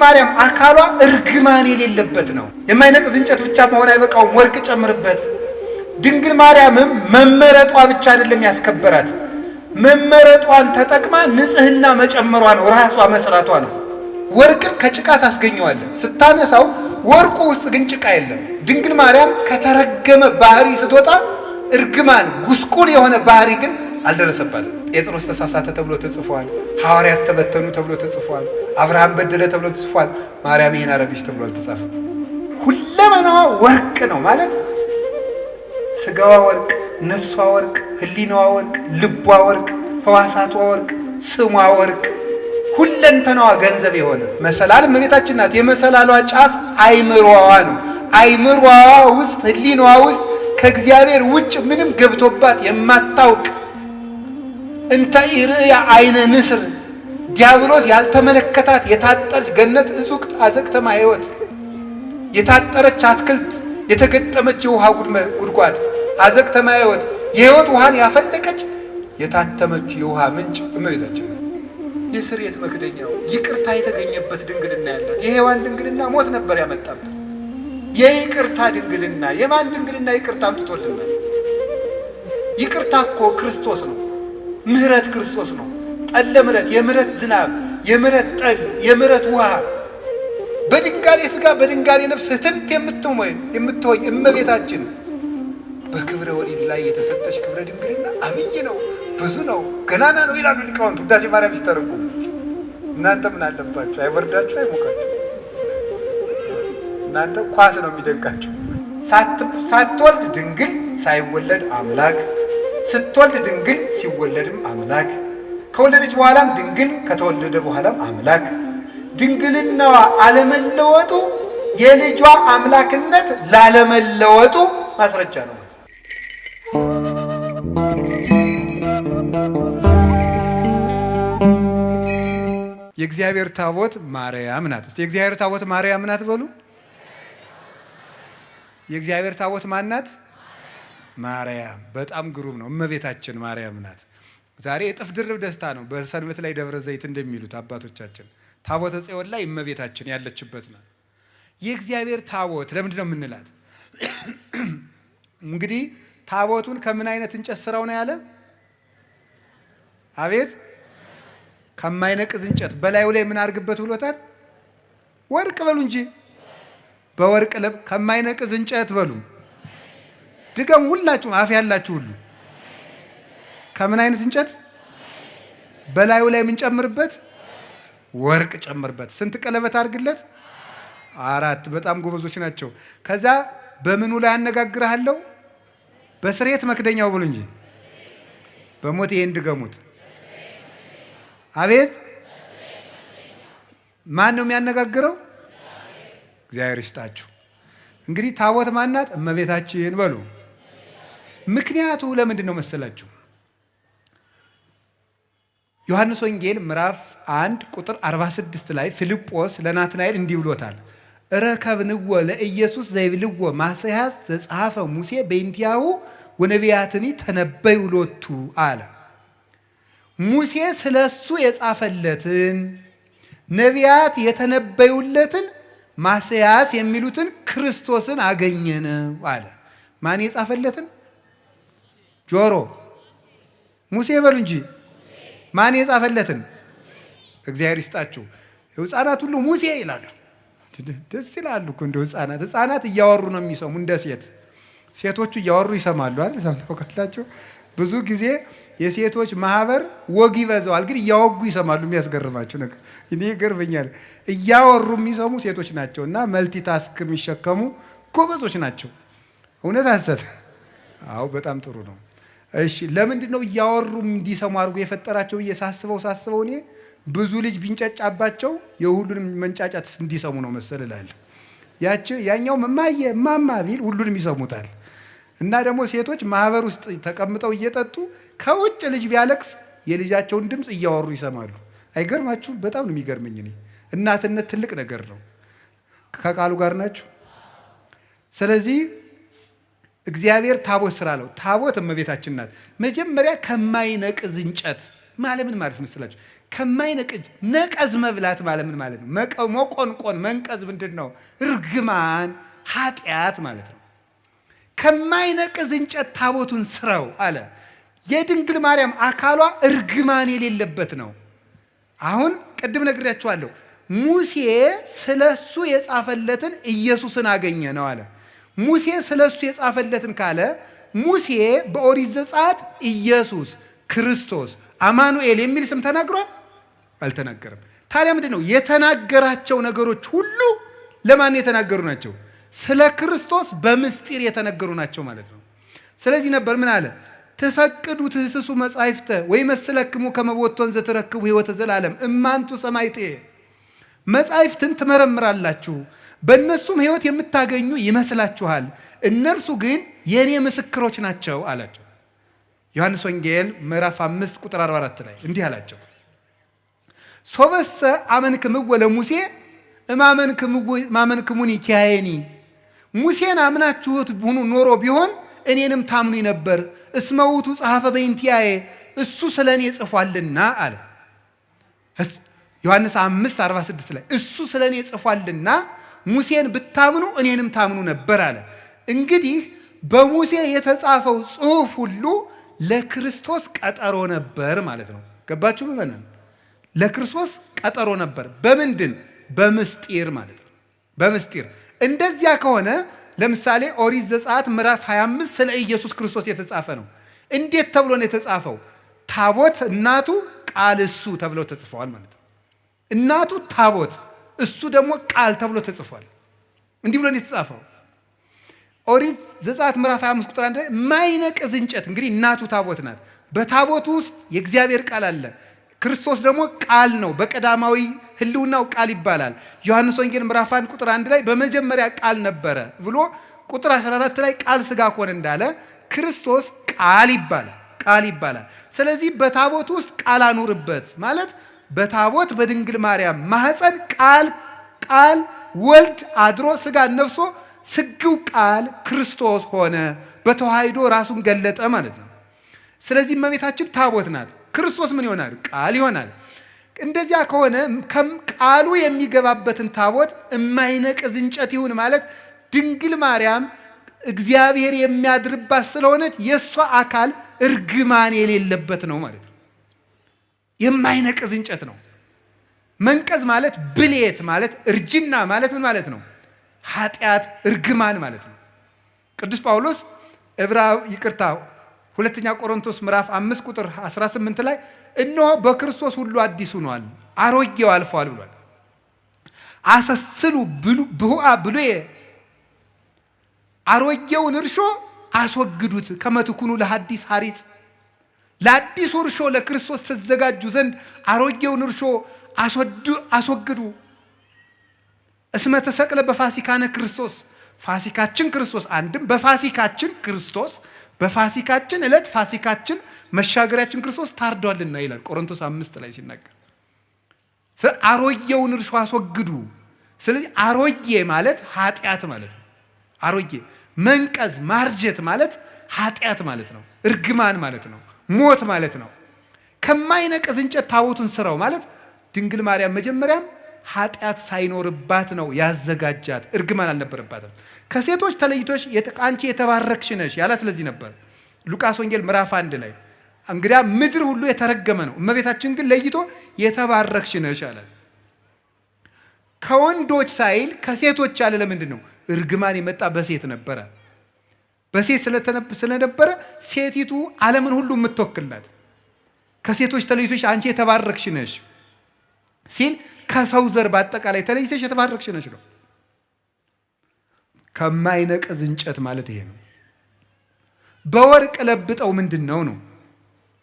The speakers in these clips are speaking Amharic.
ማርያም አካሏ እርግማን የሌለበት ነው። የማይነቅዝ እንጨት ብቻ መሆን አይበቃውም፣ ወርቅ ጨምርበት። ድንግል ማርያምም መመረጧ ብቻ አይደለም ያስከበራት፣ መመረጧን ተጠቅማ ንጽህና መጨመሯ ነው፣ ራሷ መስራቷ ነው። ወርቅን ከጭቃ ታስገኘዋለህ ስታነሳው፣ ወርቁ ውስጥ ግን ጭቃ የለም። ድንግል ማርያም ከተረገመ ባህሪ ስትወጣ እርግማን ጉስቁል የሆነ ባህሪ ግን አልደረሰባትም። ጴጥሮስ ተሳሳተ ተብሎ ተጽፏል። ሐዋርያት ተበተኑ ተብሎ ተጽፏል። አብርሃም በደለ ተብሎ ተጽፏል። ማርያም ይሄን አረገች ተብሎ አልተጻፈም። ሁለመናዋ ወርቅ ነው ማለት ስጋዋ ወርቅ፣ ነፍሷ ወርቅ፣ ህሊናዋ ወርቅ፣ ልቧ ወርቅ፣ ህዋሳቷ ወርቅ፣ ስሟ ወርቅ፣ ሁለንተናዋ ገንዘብ የሆነ መሰላል እመቤታችን ናት። የመሰላሏ ጫፍ አይምሮዋ ነው። አይምሮዋ ውስጥ ህሊናዋ ውስጥ ከእግዚአብሔር ውጭ ምንም ገብቶባት የማታውቅ እንተ ኢርእያ አይነ ንስር ዲያብሎስ ያልተመለከታት የታጠረች ገነት እጹቅት አዘቅተማ ህይወት የታጠረች አትክልት የተገጠመች የውሃ ጉድጓድ አዘቅተማ ህይወት የህይወት ውሃን ያፈለቀች የታተመች የውሃ ምንጭ እመቤታችን ናት። የስርየት መክደኛው ይቅርታ የተገኘበት ድንግልና ያላት የሔዋን ድንግልና ሞት ነበር ያመጣበት። የይቅርታ ድንግልና የማን ድንግልና ይቅርታ አምጥቶልናል? ይቅርታ እኮ ክርስቶስ ነው። ምህረት ክርስቶስ ነው። ጠለ ምህረት፣ የምህረት ዝናብ፣ የምህረት ጠል፣ የምህረት ውሃ በድንጋሌ ስጋ በድንጋሌ ነፍስ ህትምት የምትሆኝ እመቤታችን በክብረ ወሊድ ላይ የተሰጠች ክብረ ድንግልና አብይ ነው፣ ብዙ ነው፣ ገናና ነው ይላሉ ሊቃውንቱ ውዳሴ ማርያም ሲተረጉሙ። እናንተ ምን አለባችሁ? አይበርዳችሁ? አይሞቃችሁ? እናንተ ኳስ ነው የሚደንቃችሁ። ሳትወልድ ድንግል ሳይወለድ አምላክ፣ ስትወልድ ድንግል ሲወለድም አምላክ፣ ከወለደች በኋላም ድንግል ከተወለደ በኋላም አምላክ። ድንግልናዋ አለመለወጡ የልጇ አምላክነት ላለመለወጡ ማስረጃ ነው። የእግዚአብሔር ታቦት ማርያም ናት። እስቲ የእግዚአብሔር ታቦት ማርያም ናት በሉ። የእግዚአብሔር ታቦት ማን ናት? ማርያም። በጣም ግሩም ነው። እመቤታችን ማርያም ናት። ዛሬ እጥፍ ድርብ ደስታ ነው። በሰንበት ላይ ደብረ ዘይት እንደሚሉት አባቶቻችን ታቦተ ጽዮን ላይ እመቤታችን ያለችበት ናት። የእግዚአብሔር ታቦት ለምንድን ነው የምንላት? እንግዲህ ታቦቱን ከምን አይነት እንጨት ስራው ነው ያለ? አቤት ከማይነቅዝ እንጨት በላዩ ላይ ምን አድርግበት ብሎታል? ወርቅ በሉ እንጂ በወርቅ ከማይነቅዝ እንጨት በሉ። ድገሙ ሁላችሁም፣ አፍ ያላችሁ ሁሉ። ከምን አይነት እንጨት? በላዩ ላይ ምን ጨምርበት? ወርቅ ጨምርበት። ስንት ቀለበት አድርግለት? 4። በጣም ጎበዞች ናቸው። ከዛ በምኑ ላይ አነጋግርሃለሁ? በስርየት መክደኛው ብሉ እንጂ በሞት ይሄን ድገሙት። አቤት ማን ነው የሚያነጋግረው? እግዚአብሔር ይስጣችሁ። እንግዲህ ታቦት ማናት? እመቤታችን በሉ። ምክንያቱ ለምንድን ነው መሰላችሁ? ዮሐንስ ወንጌል ምዕራፍ 1 ቁጥር 46 ላይ ፊልጶስ ለናትናኤል እንዲህ ብሎታል። ረከብንዎ ለኢየሱስ ዘይብልዎ ማስያዝ ዘጸሐፈ ሙሴ በእንቲአሁ ወነቢያትኒ ተነበዩ ሎቱ አለ። ሙሴ ስለሱ የጻፈለትን ነቢያት የተነበዩለትን ማስያዝ የሚሉትን ክርስቶስን አገኘነው አለ። ማን የጻፈለትን? ጆሮ ሙሴ በሉ እንጂ ማን የጻፈለትን? እግዚአብሔር ይስጣችሁ። ሕፃናት ሁሉ ሙሴ ይላሉ። ደስ ይላሉ እኮ እንደው ሕፃናት እያወሩ ነው የሚሰሙ። እንደ ሴቶቹ እያወሩ ይሰማሉ አይደል? ታውቃላችሁ። ብዙ ጊዜ የሴቶች ማህበር ወግ ይበዛዋል፣ ግን እያወጉ ይሰማሉ። የሚያስገርማችሁ ነገር እኔ ይገርመኛል። እያወሩ የሚሰሙ ሴቶች ናቸው እና መልቲታስክ የሚሸከሙ ጎበዞች ናቸው። እውነት ሐሰት? አዎ በጣም ጥሩ ነው። እሺ ለምንድን ነው እያወሩ እንዲሰሙ አድርጎ የፈጠራቸው ብዬ ሳስበው እኔ ብዙ ልጅ ቢንጫጫባቸው የሁሉንም መንጫጫት እንዲሰሙ ነው መሰል እላለሁ። ያኛው እማዬ እማማ ቢል ሁሉንም ይሰሙታል። እና ደግሞ ሴቶች ማህበር ውስጥ ተቀምጠው እየጠጡ ከውጭ ልጅ ቢያለቅስ የልጃቸውን ድምፅ እያወሩ ይሰማሉ። አይገርማችሁም? በጣም ነው የሚገርመኝ። እኔ እናትነት ትልቅ ነገር ነው። ከቃሉ ጋር ናችሁ። ስለዚህ እግዚአብሔር ታቦት ስላለው ታቦት እመቤታችን ናት። መጀመሪያ ከማይነቅዝ እንጨት ማለት ምን ማለት መስላችሁ? ከማይነቅዝ ነቀዝ መብላት ማለት ምን ማለት ነው? መቆንቆን መንቀዝ ምንድነው? እርግማን ኃጢአት ማለት ነው። ከማይነቅዝ እንጨት ታቦቱን ስራው አለ። የድንግል ማርያም አካሏ እርግማን የሌለበት ነው። አሁን ቅድም ነግሬያችኋለሁ። ሙሴ ስለሱ የጻፈለትን ኢየሱስን አገኘ ነው አለ። ሙሴ ስለሱ የጻፈለትን ካለ ሙሴ በኦሪት ዘጸአት ኢየሱስ ክርስቶስ አማኑኤል የሚል ስም ተናግሯል? አልተናገረም። ታዲያ ምንድነው የተናገራቸው ነገሮች ሁሉ ለማን የተናገሩ ናቸው? ስለ ክርስቶስ በምስጢር የተነገሩ ናቸው ማለት ነው። ስለዚህ ነበር ምን አለ? ተፈቅዱ ትህስሱ መጻሕፍተ ወይመስለክሙ ከመ ቦቶን ዘተረክቡ ሕይወተ ዘላለም እማንቱ ሰማዕቴ። መጻሕፍትን ትመረምራላችሁ በእነሱም ሕይወት የምታገኙ ይመስላችኋል፣ እነርሱ ግን የኔ ምስክሮች ናቸው አላቸው። ዮሐንስ ወንጌል ምዕራፍ 5 ቁጥር 44 ላይ እንዲህ አላቸው። ሶበሰ አመንክምዎ ለሙሴ እማመንክሙኒ ኪያየኒ። ሙሴን አምናችሁት ቡኑ ኖሮ ቢሆን እኔንም ታምኑ ነበር። እስመ ውእቱ ጸሐፈ በእንቲአየ፣ እሱ ስለ እኔ ጽፏልና አለ። ዮሐንስ 5:46 ላይ እሱ ስለ እኔ ጽፏልና ሙሴን ብታምኑ እኔንም ታምኑ ነበር አለ። እንግዲህ በሙሴ የተጻፈው ጽሑፍ ሁሉ ለክርስቶስ ቀጠሮ ነበር ማለት ነው። ገባችሁ? በመናን ለክርስቶስ ቀጠሮ ነበር። በምንድን? በምስጢር ማለት ነው። በምስጢር እንደዚያ ከሆነ ለምሳሌ ኦሪት ዘጸአት ምዕራፍ 25 ስለ ኢየሱስ ክርስቶስ የተጻፈ ነው። እንዴት ተብሎ ነው የተጻፈው? ታቦት እናቱ ቃል እሱ ተብለው ተጽፈዋል ማለት ነው። እናቱ ታቦት እሱ ደግሞ ቃል ተብሎ ተጽፏል። እንዲህ ብሎ ነው የተጻፈው። ኦሪት ዘጸአት ምዕራፍ 25 ቁጥር 1 ላይ ማይነቅዝ እንጨት፣ እንግዲህ እናቱ ታቦት ናት። በታቦቱ ውስጥ የእግዚአብሔር ቃል አለ። ክርስቶስ ደግሞ ቃል ነው። በቀዳማዊ ሕልውናው ቃል ይባላል። ዮሐንስ ወንጌል ምዕራፍ 1 ቁጥር 1 ላይ በመጀመሪያ ቃል ነበረ ብሎ ቁጥር 14 ላይ ቃል ሥጋ ሆነ እንዳለ ክርስቶስ ቃል ይባላል። ቃል ይባላል። ስለዚህ በታቦት ውስጥ ቃል አኑርበት ማለት በታቦት በድንግል ማርያም ማህፀን ቃል ወልድ አድሮ ሥጋ ነፍሶ ስግው ቃል ክርስቶስ ሆነ፣ በተዋህዶ ራሱን ገለጠ ማለት ነው። ስለዚህ እመቤታችን ታቦት ናት። ክርስቶስ ምን ይሆናል? ቃል ይሆናል። እንደዚያ ከሆነ ቃሉ የሚገባበትን ታቦት የማይነቅዝ እንጨት ይሁን ማለት ድንግል ማርያም እግዚአብሔር የሚያድርባት ስለሆነች የእሷ አካል እርግማን የሌለበት ነው ማለት ነው። የማይነቅዝ እንጨት ነው። መንቀዝ ማለት ብሌት ማለት እርጅና ማለት ምን ማለት ነው? ኃጢአት፣ እርግማን ማለት ነው። ቅዱስ ጳውሎስ ሁለተኛ ቆሮንቶስ ምዕራፍ 5 ቁጥር 18 ላይ እነሆ በክርስቶስ ሁሉ አዲስ ሆኗል፣ አሮጌው አልፏል ብሏል። አሰስሉ ብሁአ ብሉየ፣ አሮጌውን እርሾ አስወግዱት፣ ከመትኩኑ ለሐዲስ ሐሪጽ፣ ለአዲሱ እርሾ ለክርስቶስ ተዘጋጁ ዘንድ አሮጌውን እርሾ አስወግዱ። እስመ ተሰቅለ በፋሲካነ ክርስቶስ፣ ፋሲካችን ክርስቶስ። አንድም በፋሲካችን ክርስቶስ፣ በፋሲካችን ዕለት ፋሲካችን መሻገሪያችን ክርስቶስ ታርዷልና ይላል ቆሮንቶስ 5 ላይ ሲናገር። አሮጌውን እርሾ አስወግዱ። ስለዚህ አሮጌ ማለት ኃጢአት ማለት ነው። አሮጌ መንቀዝ ማርጀት ማለት ኃጢአት ማለት ነው። እርግማን ማለት ነው። ሞት ማለት ነው። ከማይነቅዝ እንጨት ታቦቱን ስራው ማለት ድንግል ማርያም መጀመሪያም ኃጢአት ሳይኖርባት ነው ያዘጋጃት። እርግማን አልነበረባትም። ከሴቶች ተለይቶሽ አንቺ የተባረክሽ ነሽ ያላት ለዚህ ነበር። ሉቃስ ወንጌል ምዕራፍ 1 ላይ እንግዲያ ምድር ሁሉ የተረገመ ነው፣ እመቤታችን ግን ለይቶ የተባረክሽ ነሽ አላት። ከወንዶች ሳይል ከሴቶች ያለ ለምንድን ነው? እርግማን የመጣ በሴት ነበረ። በሴት ስለነበረ ሴቲቱ ዓለምን ሁሉ የምትወክልናት። ከሴቶች ተለይቶሽ አንቺ የተባረክሽ ነሽ ሲል ከሰው ዘር በአጠቃላይ ተለይተሽ የተባረክሽ ነሽ ነው። ከማይነቅዝ እንጨት ማለት ይሄ ነው። በወርቅ ለብጠው ምንድን ነው?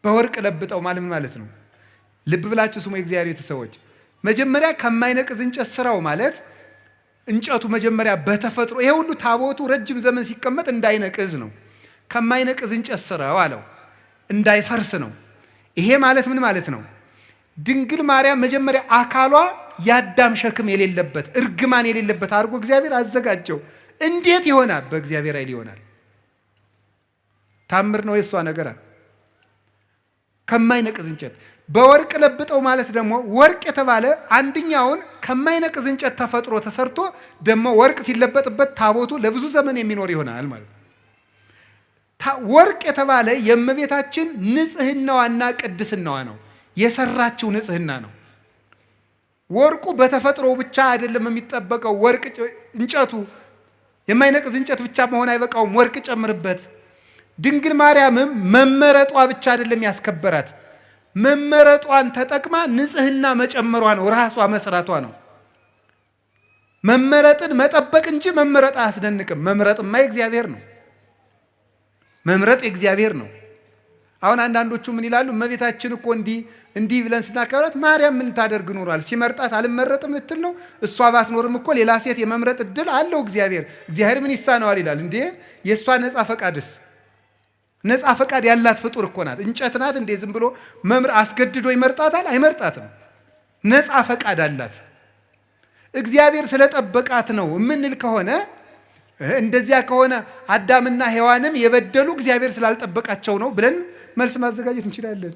በወርቅ ለብጠው ማለት ምን ማለት ነው? ልብ ብላችሁ ስሙ የእግዚአብሔር ቤተሰቦች። መጀመሪያ ከማይነቅዝ እንጨት ስራው ማለት እንጨቱ መጀመሪያ በተፈጥሮ ይሄ ሁሉ ታቦቱ ረጅም ዘመን ሲቀመጥ እንዳይነቅዝ ነው። ከማይነቅዝ እንጨት ስራው አለው፣ እንዳይፈርስ ነው። ይሄ ማለት ምን ማለት ነው? ድንግል ማርያም መጀመሪያ አካሏ ያዳም ሸክም የሌለበት እርግማን የሌለበት አድርጎ እግዚአብሔር አዘጋጀው። እንዴት ይሆናል? በእግዚአብሔር ኃይል ይሆናል። ታምር ነው የሷ ነገር። ከማይነቅዝ እንጨት በወርቅ ለብጠው ማለት ደግሞ ወርቅ የተባለ አንደኛውን ከማይነቅዝ እንጨት ተፈጥሮ ተሰርቶ ደግሞ ወርቅ ሲለበጥበት ታቦቱ ለብዙ ዘመን የሚኖር ይሆናል ማለት ነው። ወርቅ የተባለ የእመቤታችን ንጽህናዋና ቅድስናዋ ነው። የሰራችው ንጽህና ነው። ወርቁ በተፈጥሮ ብቻ አይደለም የሚጠበቀው። ወርቅ እንጨቱ የማይነቅዝ እንጨት ብቻ መሆን አይበቃውም። ወርቅ ጨምርበት። ድንግል ማርያምም መመረጧ ብቻ አይደለም ያስከበራት፣ መመረጧን ተጠቅማ ንጽህና መጨመሯ ነው። ራሷ መስራቷ ነው። መመረጥን መጠበቅ እንጂ መመረጥ አያስደንቅም። መምረጥማ የእግዚአብሔር ነው። መምረጥ የእግዚአብሔር ነው። አሁን አንዳንዶቹ ምን ይላሉ? እመቤታችን እኮ እንዲህ ብለን ስናከብራት ማርያም ምን ታደርግ ኖሯል? ሲመርጣት አልመረጥም ልትል ነው? እሷ ባትኖርም እኮ ሌላ ሴት የመምረጥ እድል አለው እግዚአብሔር ምን ይሳነዋል ይላል። እንዴ የእሷ ነፃ ፈቃድስ? ነፃ ፈቃድ ያላት ፍጡር እኮ ናት። እንጨት ናት እንዴ? ዝም ብሎ አስገድዶ ይመርጣታል? አይመርጣትም። ነፃ ፈቃድ አላት። እግዚአብሔር ስለጠበቃት ነው የምንል ከሆነ እንደዚያ ከሆነ አዳምና ሔዋንም የበደሉ እግዚአብሔር ስላልጠበቃቸው ነው ብለን መልስ ማዘጋጀት እንችላለን።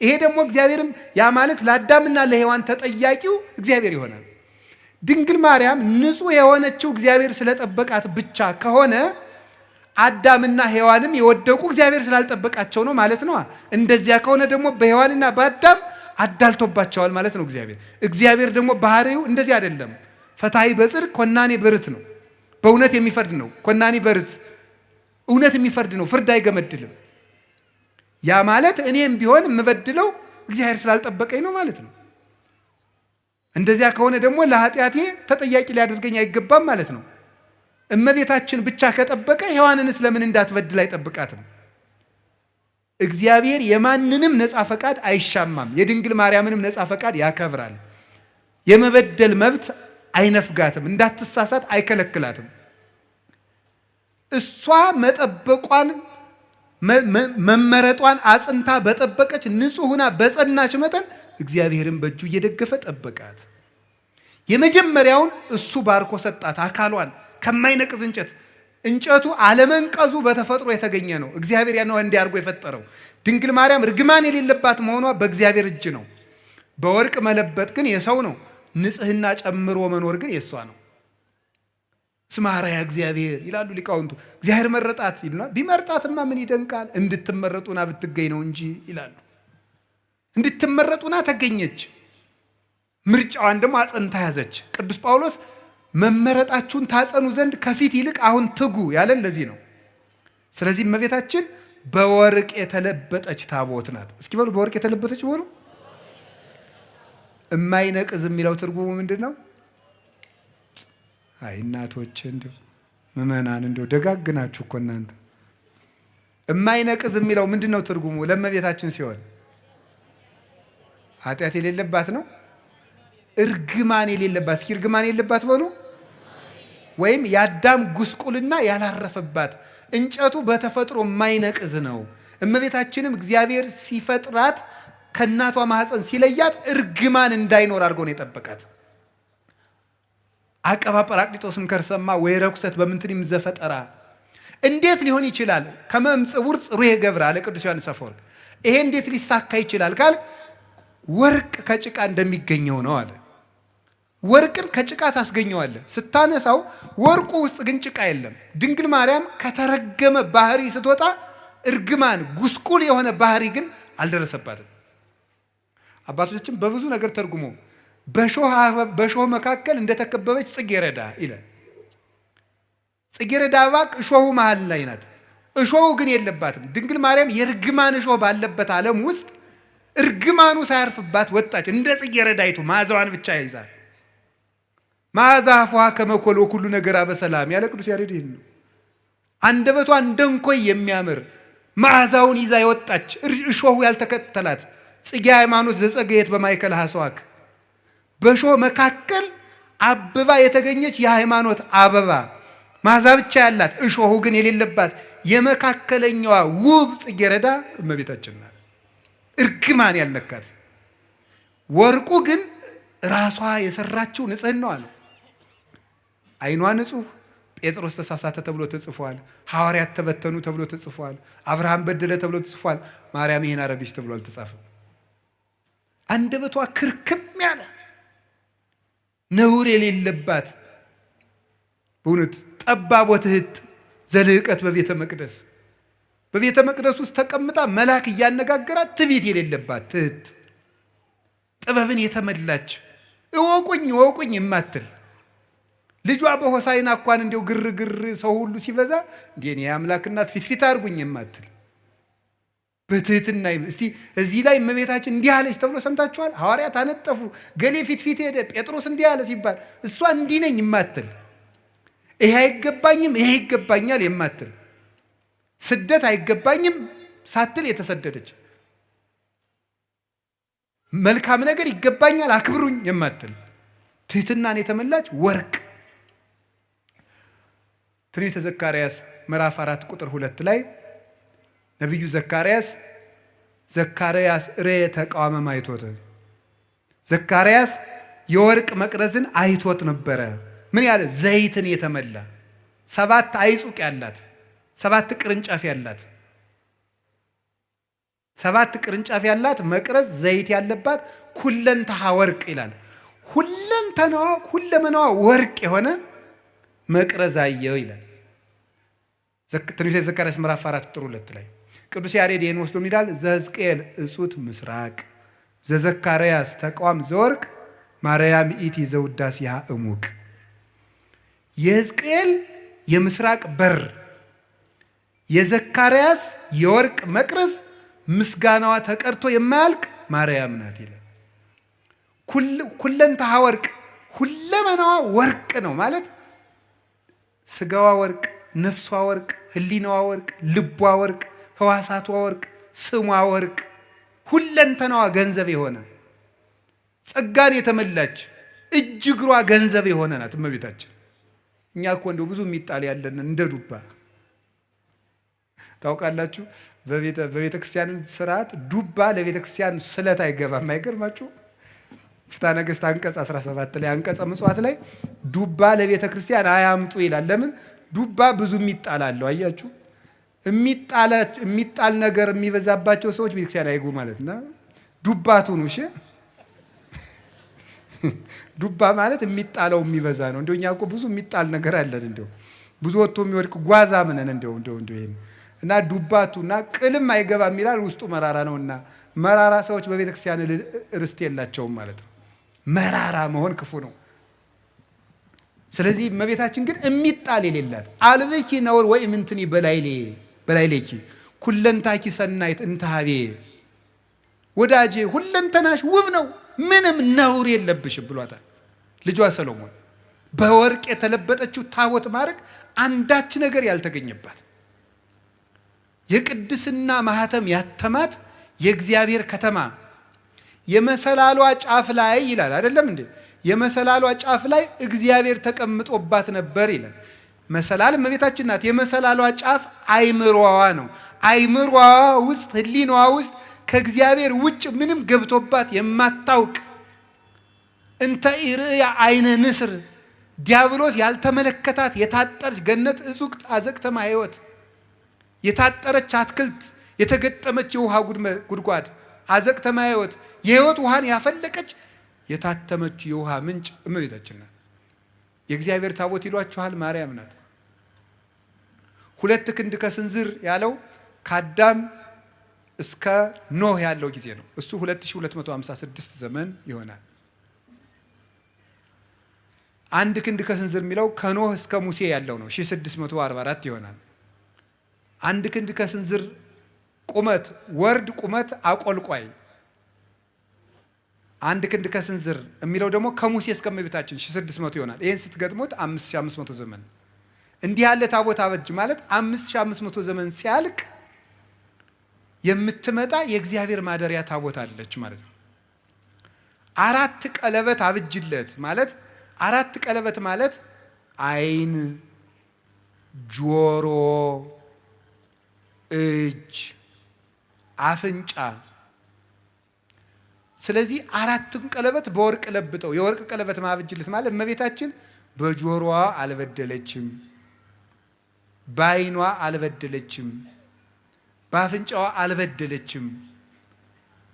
ይሄ ደግሞ እግዚአብሔርም ያ ማለት ለአዳምና ለሔዋን ተጠያቂው እግዚአብሔር ይሆናል። ድንግል ማርያም ንጹሕ የሆነችው እግዚአብሔር ስለጠበቃት ብቻ ከሆነ አዳምና ሔዋንም የወደቁ እግዚአብሔር ስላልጠበቃቸው ነው ማለት ነው። እንደዚያ ከሆነ ደግሞ በሔዋንና በአዳም አዳልቶባቸዋል ማለት ነው እግዚአብሔር ደግሞ ባህሪው እንደዚህ አይደለም። ፈታሒ በጽድቅ ኮናኔ በርት ነው። በእውነት የሚፈርድ ነው። ኮናኔ በርት እውነት የሚፈርድ ነው። ፍርድ አይገመድልም። ያ ማለት እኔም ቢሆን የምበድለው እግዚአብሔር ስላልጠበቀኝ ነው ማለት ነው። እንደዚያ ከሆነ ደግሞ ለኃጢአቴ ተጠያቂ ሊያደርገኝ አይገባም ማለት ነው። እመቤታችን ብቻ ከጠበቀ ሔዋንንስ ለምን እንዳትበድል አይጠብቃትም? እግዚአብሔር የማንንም ነፃ ፈቃድ አይሻማም። የድንግል ማርያምንም ነፃ ፈቃድ ያከብራል። የመበደል መብት አይነፍጋትም። እንዳትሳሳት አይከለክላትም። እሷ መጠበቋን መመረጧን አጽንታ በጠበቀች ንጹሕና በጸናች መጠን እግዚአብሔርን በእጁ እየደገፈ ጠበቃት። የመጀመሪያውን እሱ ባርኮ ሰጣት። አካሏን ከማይነቅዝ እንጨቱ አለመንቀዙ በተፈጥሮ የተገኘ ነው። እግዚአብሔር ያነው እንዲያርጎ የፈጠረው። ድንግል ማርያም ርግማን የሌለባት መሆኗ በእግዚአብሔር እጅ ነው። በወርቅ መለበጥ ግን የሰው ነው። ንጽህና ጨምሮ መኖር ግን የሷ ነው። እስመ ሐረያ እግዚአብሔር ይላሉ ሊቃውንቱ። እግዚአብሔር መረጣት ይሉና ቢመርጣትማ ምን ይደንቃል? እንድትመረጡና ብትገኝ ነው እንጂ ይላሉ። እንድትመረጡና ተገኘች። ምርጫዋን ደግሞ አጸንታ ያዘች። ቅዱስ ጳውሎስ መመረጣችሁን ታጸኑ ዘንድ ከፊት ይልቅ አሁን ትጉ ያለን ለዚህ ነው። ስለዚህ እመቤታችን በወርቅ የተለበጠች ታቦት ናት። እስኪ በሉ በወርቅ የተለበጠች በሉ። እማይነቅዝ የሚለው ትርጉሙ ምንድን ነው? አይ እናቶች እንደው ምእመናን እንደው ደጋግናችሁ እኮ እናንተ። እማይነቅዝ የሚለው ምንድን ነው ትርጉሙ? ለእመቤታችን ሲሆን ኃጢአት የሌለባት ነው። እርግማን የሌለባት። እስኪ እርግማን የሌለባት በሉ። ወይም የአዳም ጉስቁልና ያላረፈባት። እንጨቱ በተፈጥሮ የማይነቅዝ ነው። እመቤታችንም እግዚአብሔር ሲፈጥራት ከእናቷ ማህፀን ሲለያት እርግማን እንዳይኖር አድርጎ ነው የጠበቃት። አቀባ ጰራቅሊጦስም ከርሰማ ወይ ረኩሰት በምንትንም ዘፈጠራ። እንዴት ሊሆን ይችላል? ከመምጽውር ጽሩየ ገብረ አለ ቅዱስ ዮሐንስ አፈወርቅ። ይሄ እንዴት ሊሳካ ይችላል ካል ወርቅ ከጭቃ እንደሚገኘው ነው አለ። ወርቅን ከጭቃ ታስገኘዋለህ። ስታነሳው ወርቁ ውስጥ ግን ጭቃ የለም። ድንግል ማርያም ከተረገመ ባህሪ ስትወጣ እርግማን ጉስቁል የሆነ ባህሪ ግን አልደረሰባትም። አባቶቻችን በብዙ ነገር ተርጉሞ በሾህ መካከል እንደተከበበች ጽጌረዳ ይላል። ጽጌረዳ አበባ እሾሁ መሃል ላይ ናት። እሾሁ ግን የለባትም። ድንግል ማርያም የእርግማን እሾህ ባለበት ዓለም ውስጥ እርግማኑ ሳያርፍባት ወጣች። እንደ ጽጌረዳይቱ መዓዛዋን ብቻ ይዛል። መዓዛ አፉሃ ከመኮል ወኩሉ ነገር በሰላም ያለ ቅዱስ ያሬድ ይህን ነው። አንደበቷ እንደ እንኮይ የሚያምር መዓዛውን ይዛ የወጣች እሾሁ ያልተከተላት ጽጌ ሃይማኖት ዘጸገየት በማይከል ሐሰዋክ በሾህ መካከል አበባ የተገኘች የሃይማኖት አበባ መዓዛ ብቻ ያላት እሾሁ ግን የሌለባት የመካከለኛዋ ውብ ጽጌረዳ እመቤታችን ናት። እርግማን ያልነካት። ወርቁ ግን ራሷ የሰራችው ንጽህናዋ ነው። አይኗ ንጹህ፣ ጴጥሮስ ተሳሳተ ተብሎ ተጽፏል። ሐዋርያት ተበተኑ ተብሎ ተጽፏል። አብርሃም በደለ ተብሎ ተጽፏል። ማርያም ይሄን አረገች ተብሎ አልተጻፈም። አንደበቷ ክርክም ያለ ነውር የሌለባት በእውነት ጠባብ ወትህት ዘልህቀት በቤተ መቅደስ ውስጥ ተቀምጣ መልአክ እያነጋገራት ትዕቢት የሌለባት ትህት ጥበብን የተመላች እወቁኝ የማትል ልጇ በሆሳዕና እንኳን እንደው ግርግር ሰው ሁሉ ሲበዛ እንዴ የአምላክ እናት ፊት አድርጉኝ የማትል በትህትና እስቲ እዚህ ላይ እመቤታችን እንዲህ አለች ተብሎ ሰምታችኋል? ሐዋርያት አነጠፉ፣ ገሌ ፊት ሄደ፣ ጴጥሮስ እንዲህ አለ ሲባል እሷ እንዲህ ነኝ የማትል ይሄ አይገባኝም ይሄ ይገባኛል የማትል ስደት አይገባኝም ሳትል የተሰደደች መልካም ነገር ይገባኛል አክብሩኝ የማትል ትህትናን የተመላች ወርቅ። ትንቢተ ዘካርያስ ምዕራፍ 4 ቁጥር 2 ላይ ነቢዩ ዘካርያስ ርየ ተቃዋመ ማይቶት ዘካርያስ የወርቅ መቅረዝን አይቶት ነበረ። ምን ያለ ዘይትን የተመላ 7 አይጹቅ ያላት 7 ቅርንጫፍ ያላት መቅረዝ ዘይት ያለባት ኩለንተሃ ወርቅ ይላል። ሁለመናዋ ወርቅ የሆነ መቅረዝ አየው ይላል ትንቢተ ዘካርያስ ምዕራፍ 4 ቁጥር 2 ላይ። ቅዱስ ያሬድ ይህን ወስዶ ይላል ዘሕዝቅኤል እጹት ምስራቅ ዘዘካርያስ ተቃዋም ዘወርቅ ማርያም ኢቲ ዘውዳሴሃ እሙቅ። የሕዝቅኤል የምስራቅ በር የዘካርያስ የወርቅ መቅረዝ ምስጋናዋ ተቀርቶ የማያልቅ ማርያም ናት ይላል። ኩለንተሃ ወርቅ ሁለመናዋ ወርቅ ነው ማለት ስጋዋ ወርቅ፣ ነፍሷ ወርቅ፣ ህሊናዋ ወርቅ፣ ልቧ ወርቅ፣ ህዋሳቷ ወርቅ፣ ስሟ ወርቅ፣ ሁለንተናዋ ገንዘብ የሆነ ጸጋን የተመላች እጅ እግሯ ገንዘብ የሆነ ናት እመቤታችን። እኛ እኮ እንደው ብዙ የሚጣል ያለን እንደ ዱባ ታውቃላችሁ። በቤተ ክርስቲያን ስርዓት ዱባ ለቤተ ክርስቲያን ስለት አይገባም። አይገርማችሁ? ፍትሐ ነገሥት አንቀጽ 17 ላይ አንቀጸ ምጽዋት ላይ ዱባ ለቤተ ክርስቲያን አያምጡ ይላል። ለምን? ዱባ ብዙ የሚጣል አለው። አያችሁ? የሚጣል ነገር የሚበዛባቸው ሰዎች ቤተክርስቲያን አይጉ ማለት ነው። ዱባቱ ነው። እሺ ዱባ ማለት የሚጣለው የሚበዛ ነው። እንደው እኛ እኮ ብዙ የሚጣል ነገር አለን። እንደው ብዙ ወጥቶ የሚወድቅ ጓዛ ምነን እንደው ይሄን እና ዱባቱና ቅልም አይገባም ይላል። ውስጡ መራራ ነውና መራራ ሰዎች በቤተክርስቲያን ርስት የላቸውም ማለት ነው። መራራ መሆን ክፉ ነው። ስለዚህ እመቤታችን ግን የሚጣል የሌላት አልብኪ ነውር ወይ ምንትኒ በላይሌኪ ኩለንታኪ ሰናይት እንተሃቤ ወዳጄ ሁለንተናሽ ውብ ነው ምንም ነውር የለብሽም ብሏታል ልጇ ሰሎሞን። በወርቅ የተለበጠችው ታቦት ማድረግ አንዳች ነገር ያልተገኘባት የቅድስና ማህተም ያተማት የእግዚአብሔር ከተማ የመሰላሏ ጫፍ ላይ ይላል አይደለም እንዴ? የመሰላሏ ጫፍ ላይ እግዚአብሔር ተቀምጦባት ነበር ይላል። መሰላል እመቤታችን ናት። የመሰላሏ ጫፍ አይምሮዋ ነው። አይምሮዋ ውስጥ ህሊናዋ ውስጥ ከእግዚአብሔር ውጭ ምንም ገብቶባት የማታውቅ እንተ ኢርእያ አይነ ንስር ዲያብሎስ ያልተመለከታት የታጠረች ገነት እጹቅ አዘቅተማ ህይወት የታጠረች አትክልት የተገጠመች የውሃ ጉድጓድ አዘቅተማ ህይወት የህይወት ውሃን ያፈለቀች የታተመች የውሃ ምንጭ እመቤታችን ናት። የእግዚአብሔር ታቦት ይሏችኋል ማርያም ናት። 2 ክንድ ከስንዝር ያለው ከአዳም እስከ ኖህ ያለው ጊዜ ነው። እሱ 2256 ዘመን ይሆናል። 1 ክንድ ከስንዝር የሚለው ከኖህ እስከ ሙሴ ያለው ነው 1644 ይሆናል። 1 ክንድ ከስንዝር ቁመት ወርድ ቁመት አቆልቋይ 1 ክንድ ከስንዝር የሚለው ደግሞ ከሙሴ እስከ እመቤታችን 1600 ይሆናል። ይሄን ስትገጥሙት 5500 ዘመን እንዲህ ያለ ታቦት አበጅ ማለት 5500 ዘመን ሲያልቅ የምትመጣ የእግዚአብሔር ማደሪያ ታቦት አለች ማለት ነው። 4 ቀለበት አብጅለት ማለት 4 ቀለበት ማለት አይን፣ ጆሮ፣ እጅ፣ አፍንጫ። ስለዚህ 4ቱን ቀለበት በወርቅ ለብጠው የወርቅ ቀለበት ማብጅለት ማለት እመቤታችን በጆሮዋ አልበደለችም፣ በአይኗ አልበደለችም፣ በአፍንጫዋ አልበደለችም፣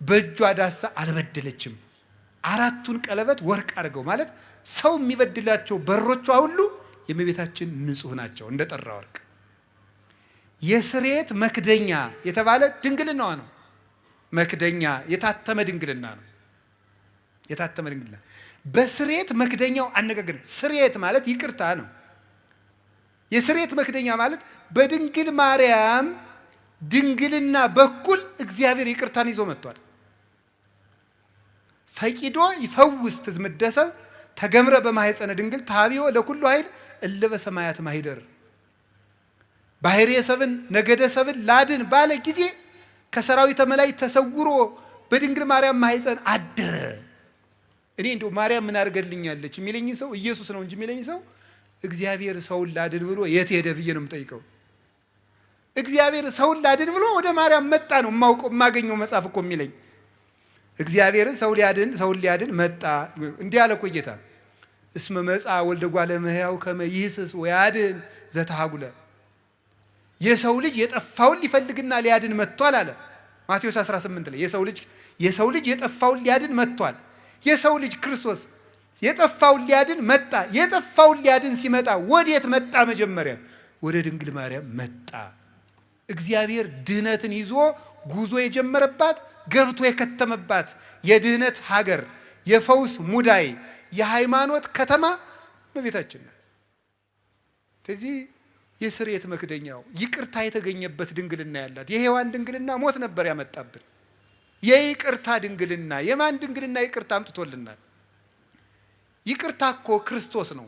በእጇ ዳሳ አልበደለችም። አራቱን ቀለበት ወርቅ አድርገው ማለት ሰው የሚበድላቸው በሮቿ ሁሉ የእመቤታችን ንጹህ ናቸው እንደ ጠራ ወርቅ። የስርየት መክደኛ የተባለ ድንግልናዋ ነው። መክደኛ የታተመ ድንግልና ነው። የታተመ ድንግልና በስርየት መክደኛው አነጋገር ስርየት ማለት ይቅርታ ነው። የስርየት መክደኛ ማለት በድንግል ማርያም ድንግልና በኩል እግዚአብሔር ይቅርታን ይዞ መጥቷል። ፈቂዶ ይፈውስ ትዝምደሰብ ተገምረ በማህፀነ ድንግል ታቢዮ ለኩሉ ኃይል እለ በሰማያት ማሂደር ባህርየ ሰብን ነገደ ሰብን ላድን ባለ ጊዜ ከሰራዊተ መላእክት ተሰውሮ በድንግል ማርያም ማህፀን አደረ። እኔ እንደው ማርያም ምን አድርገልኛለች የሚለኝ ሰው ኢየሱስ ነው እንጂ የሚለኝ ሰው እግዚአብሔር ሰውን ላድን ብሎ የት ሄደ ብዬ ነው የምጠይቀው። እግዚአብሔር ሰውን ላድን ብሎ ወደ ማርያም መጣ ነው የማገኘው መጽሐፍ እኮ የሚለኝ። እግዚአብሔርን ሰውን ሊያድን መጣ። እንዲህ አለ እኮ ጌታ እስመ መጻ ወልደ እጓለ እመሕያው ከመ ይህስስ ወያድን ዘተሃጉለ። የሰው ልጅ የጠፋውን ሊፈልግና ሊያድን መጥቷል አለ ማቴዎስ 18 ላይ። የሰው ልጅ የጠፋውን ሊያድን መጥቷል። የሰው ልጅ ክርስቶስ የጠፋውን ሊያድን መጣ። የጠፋውን ሊያድን ሲመጣ ወዴት መጣ? መጀመሪያ ወደ ድንግል ማርያም መጣ። እግዚአብሔር ድህነትን ይዞ ጉዞ የጀመረባት ገብቶ የከተመባት የድህነት ሀገር፣ የፈውስ ሙዳይ፣ የሃይማኖት ከተማ እመቤታችን ናት። ስለዚህ የስርየት መክደኛው ይቅርታ የተገኘበት ድንግልና ያላት የሔዋን ድንግልና ሞት ነበር ያመጣብን። የይቅርታ ድንግልና የማን ድንግልና ይቅርታ አምጥቶልናል? ይቅርታ እኮ ክርስቶስ ነው።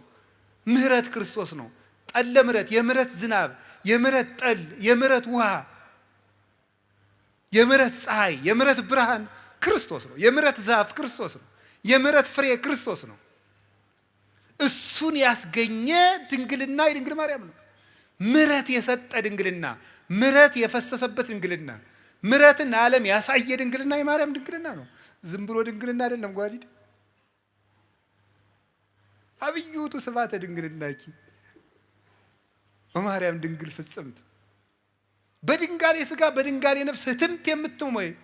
ምህረት ክርስቶስ ነው። ጠለ ምህረት፣ የምህረት ዝናብ፣ የምህረት ጠል፣ የምህረት ውሃ፣ የምህረት ፀሐይ፣ የምህረት ብርሃን ክርስቶስ ነው። የምህረት ዛፍ ክርስቶስ ነው። የምህረት ፍሬ ክርስቶስ ነው። እሱን ያስገኘ ድንግልና የድንግል ማርያም ነው። ምህረት የሰጠ ድንግልና፣ ምህረት የፈሰሰበት ድንግልና፣ ምህረትን ዓለም ያሳየ ድንግልና የማርያም ድንግልና ነው። ዝም ብሎ ድንግልና አይደለም። ጓዲድ አብዩቱ ስብሐተ ድንግልናኪ በማርያም ድንግል ፍጽምት በድንጋሌ ሥጋ በድንጋሌ ነፍስ ህትምት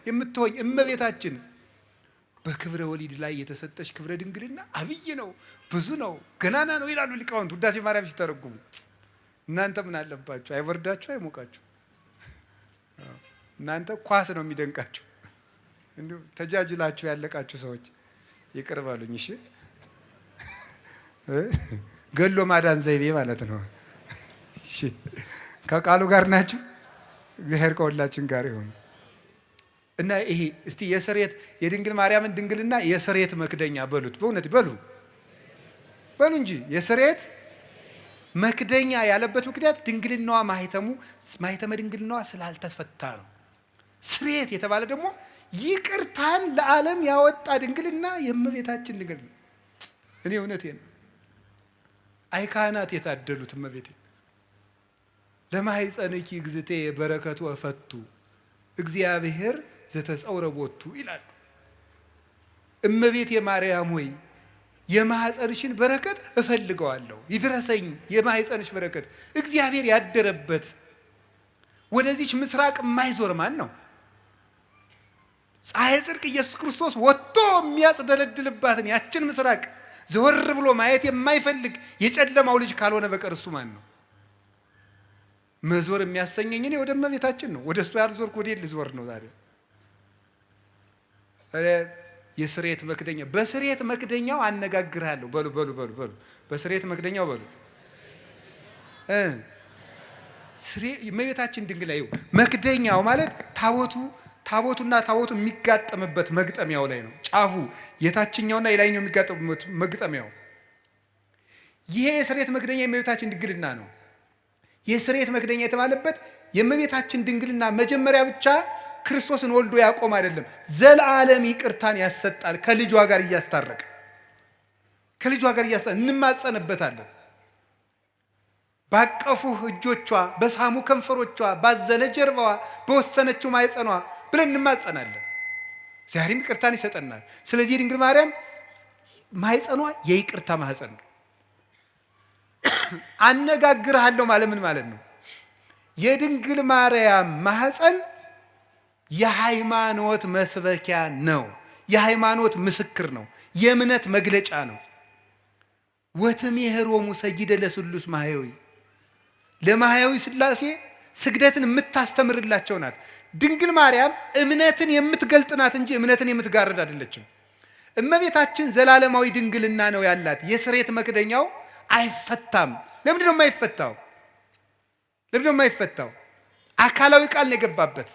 የምትሆኝ እመቤታችን በክብረ ወሊድ ላይ የተሰጠች ክብረ ድንግልና አብይ ነው፣ ብዙ ነው፣ ገናና ነው ይላሉ ሊቃውንት ውዳሴ ማርያም ሲተረጉሙ። እናንተ ምን አለባችሁ? አይወርዳችሁ፣ አይሞቃችሁ። እናንተ ኳስ ነው የሚደንቃችሁ። እንዴ ተጃጅላችሁ ያለቃችሁ ሰዎች ይቅር ባሉኝ። እሺ ገሎ ማዳን ዘይቤ ማለት ነው። እሺ ከቃሉ ጋር ናችሁ። እግዚአብሔር ከሁላችን ጋር ይሁን። እና ይሄ እስቲ የስርየት የድንግል ማርያምን ድንግልና የስርየት መክደኛ በሉት። በእውነት በሉ እንጂ የስርየት መክደኛ ያለበት ምክንያት ድንግልናዋ ማህተመ ድንግልናዋ ስላልተፈታ ነው። ስርየት የተባለ ደግሞ ይቅርታን ለዓለም ያወጣ ድንግልና የእመቤታችን ድንግልና። እኔ እውነቴን ነው። አይ ካህናት የታደሉት እመቤቴ ለማኅፀንኪ እግዝእቴ በረከቱ እፈቱ እግዚአብሔር ዘተጸውረ ቦቱ ይላሉ። እመቤቴ ማርያም ሆይ የማኅፀንሽን በረከት እፈልገዋለሁ፣ ይድረሰኝ የማኅፀንሽ በረከት። እግዚአብሔር ያደረበት ወደዚች ምስራቅ የማይዞር ማን ነው? ፀሐይ ጽድቅ ኢየሱስ ክርስቶስ ወጥቶ የሚያጽደለድልባትን ያችን ምስራቅ ዘወር ብሎ ማየት የማይፈልግ የጨለማው ልጅ ካልሆነ በቀር እሱ ማን ነው? መዞር የሚያሰኘኝ እኔ ወደ እመቤታችን ነው። ወደ እሱ ያልዞርኩ ወዴት ልዞር ነው ዛሬ? የስርየት መክደኛ በስርየት መክደኛው አነጋግርሃለሁ። በሉ በስርየት መክደኛው በሉ እመቤታችን ድንግል ላይ መክደኛው ማለት ታቦቱና ታቦቱ የሚጋጠምበት መግጠሚያው ላይ ነው። ጫፉ የታችኛውና የላይኛው የሚጋጠምበት መግጠሚያው። ይሄ የስርየት መክደኛ የእመቤታችን ድንግልና ነው። የስርየት መክደኛ የተባለበት የእመቤታችን ድንግልና መጀመሪያ ብቻ ክርስቶስን ወልዶ ያቆም አይደለም፣ ዘላለም ይቅርታን ያሰጣል። ከልጇ ጋር እያስታረቀ እንማጸንበታለን። ባቀፉህ እጆቿ፣ በሳሙ ከንፈሮቿ፣ ባዘለ ጀርባዋ፣ በወሰነችው ማኅፀኗ ብለን እንማጸናለን። ዛሬም ይቅርታን ይሰጠናል። ስለዚህ የድንግል ማርያም ማኅፀኗ የይቅርታ ማኅፀን ነው። አነጋግርሃለሁ ማለት ምን ማለት ነው? የድንግል ማርያም ማኅፀን የሃይማኖት መስበኪያ ነው። የሃይማኖት ምስክር ነው። የእምነት መግለጫ ነው። ወትሜህሮሙ ሰጊደ ለስሉስ ማህያዊ ለማህያዊ ሥላሴ ስግደትን የምታስተምርላቸው ናት። ድንግል ማርያም እምነትን የምትገልጥ ናት እንጂ እምነትን የምትጋርድ አይደለችም። እመቤታችን ዘላለማዊ ድንግልና ነው ያላት። የስሬት መክደኛው አይፈታም። ለምንድን ነው የማይፈታው? ለምንድን ነው የማይፈታው? አካላዊ ቃል ነው የገባበት።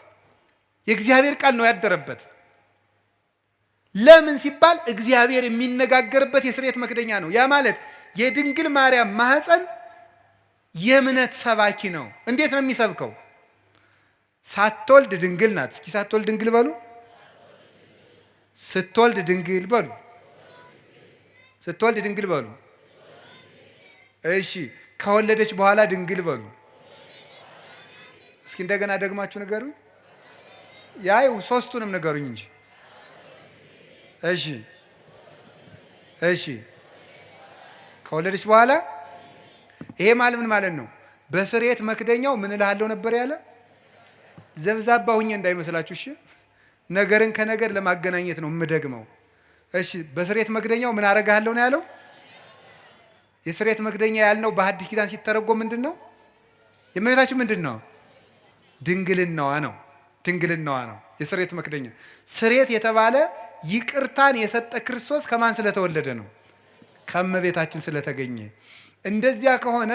የእግዚአብሔር ቃል ነው ያደረበት። ለምን ሲባል እግዚአብሔር የሚነጋገርበት የስሬት መክደኛ ነው። ያ ማለት የድንግል ማርያም ማህፀን የእምነት ሰባኪ ነው። እንዴት ነው የሚሰብከው? ሳትወልድ ድንግል ናት። እስኪ ሳትወልድ ድንግል በሉ። ስትወልድ ድንግል በሉ። ስትወልድ ድንግል በሉ። እሺ፣ ከወለደች በኋላ ድንግል በሉ። እስኪ እንደገና ደግማችሁ ንገሩኝ። ያይ ሶስቱንም ንገሩኝ እንጂ። እሺ፣ እሺ፣ ከወለደች በኋላ ይሄ ማለት ምን ማለት ነው? በስሬት መክደኛው ምን እልሃለሁ ነበር ያለ? ዘብዛባ ሁኜ እንዳይመስላችሁ። እሺ፣ ነገርን ከነገር ለማገናኘት ነው የምደግመው። እሺ፣ በስሬት መክደኛው ምን አረጋለሁ ነው ያለው? የስሬት መክደኛ ያልነው በሐዲስ ኪዳን ሲተረጎም ምንድን ነው? የእመቤታችን ምንድን ነው? ድንግልናዋ ነው። ድንግልናዋ ነው የስሬት መክደኛ። ስሬት የተባለ ይቅርታን የሰጠ ክርስቶስ ከማን ስለተወለደ ነው? ከእመቤታችን ስለተገኘ። እንደዚያ ከሆነ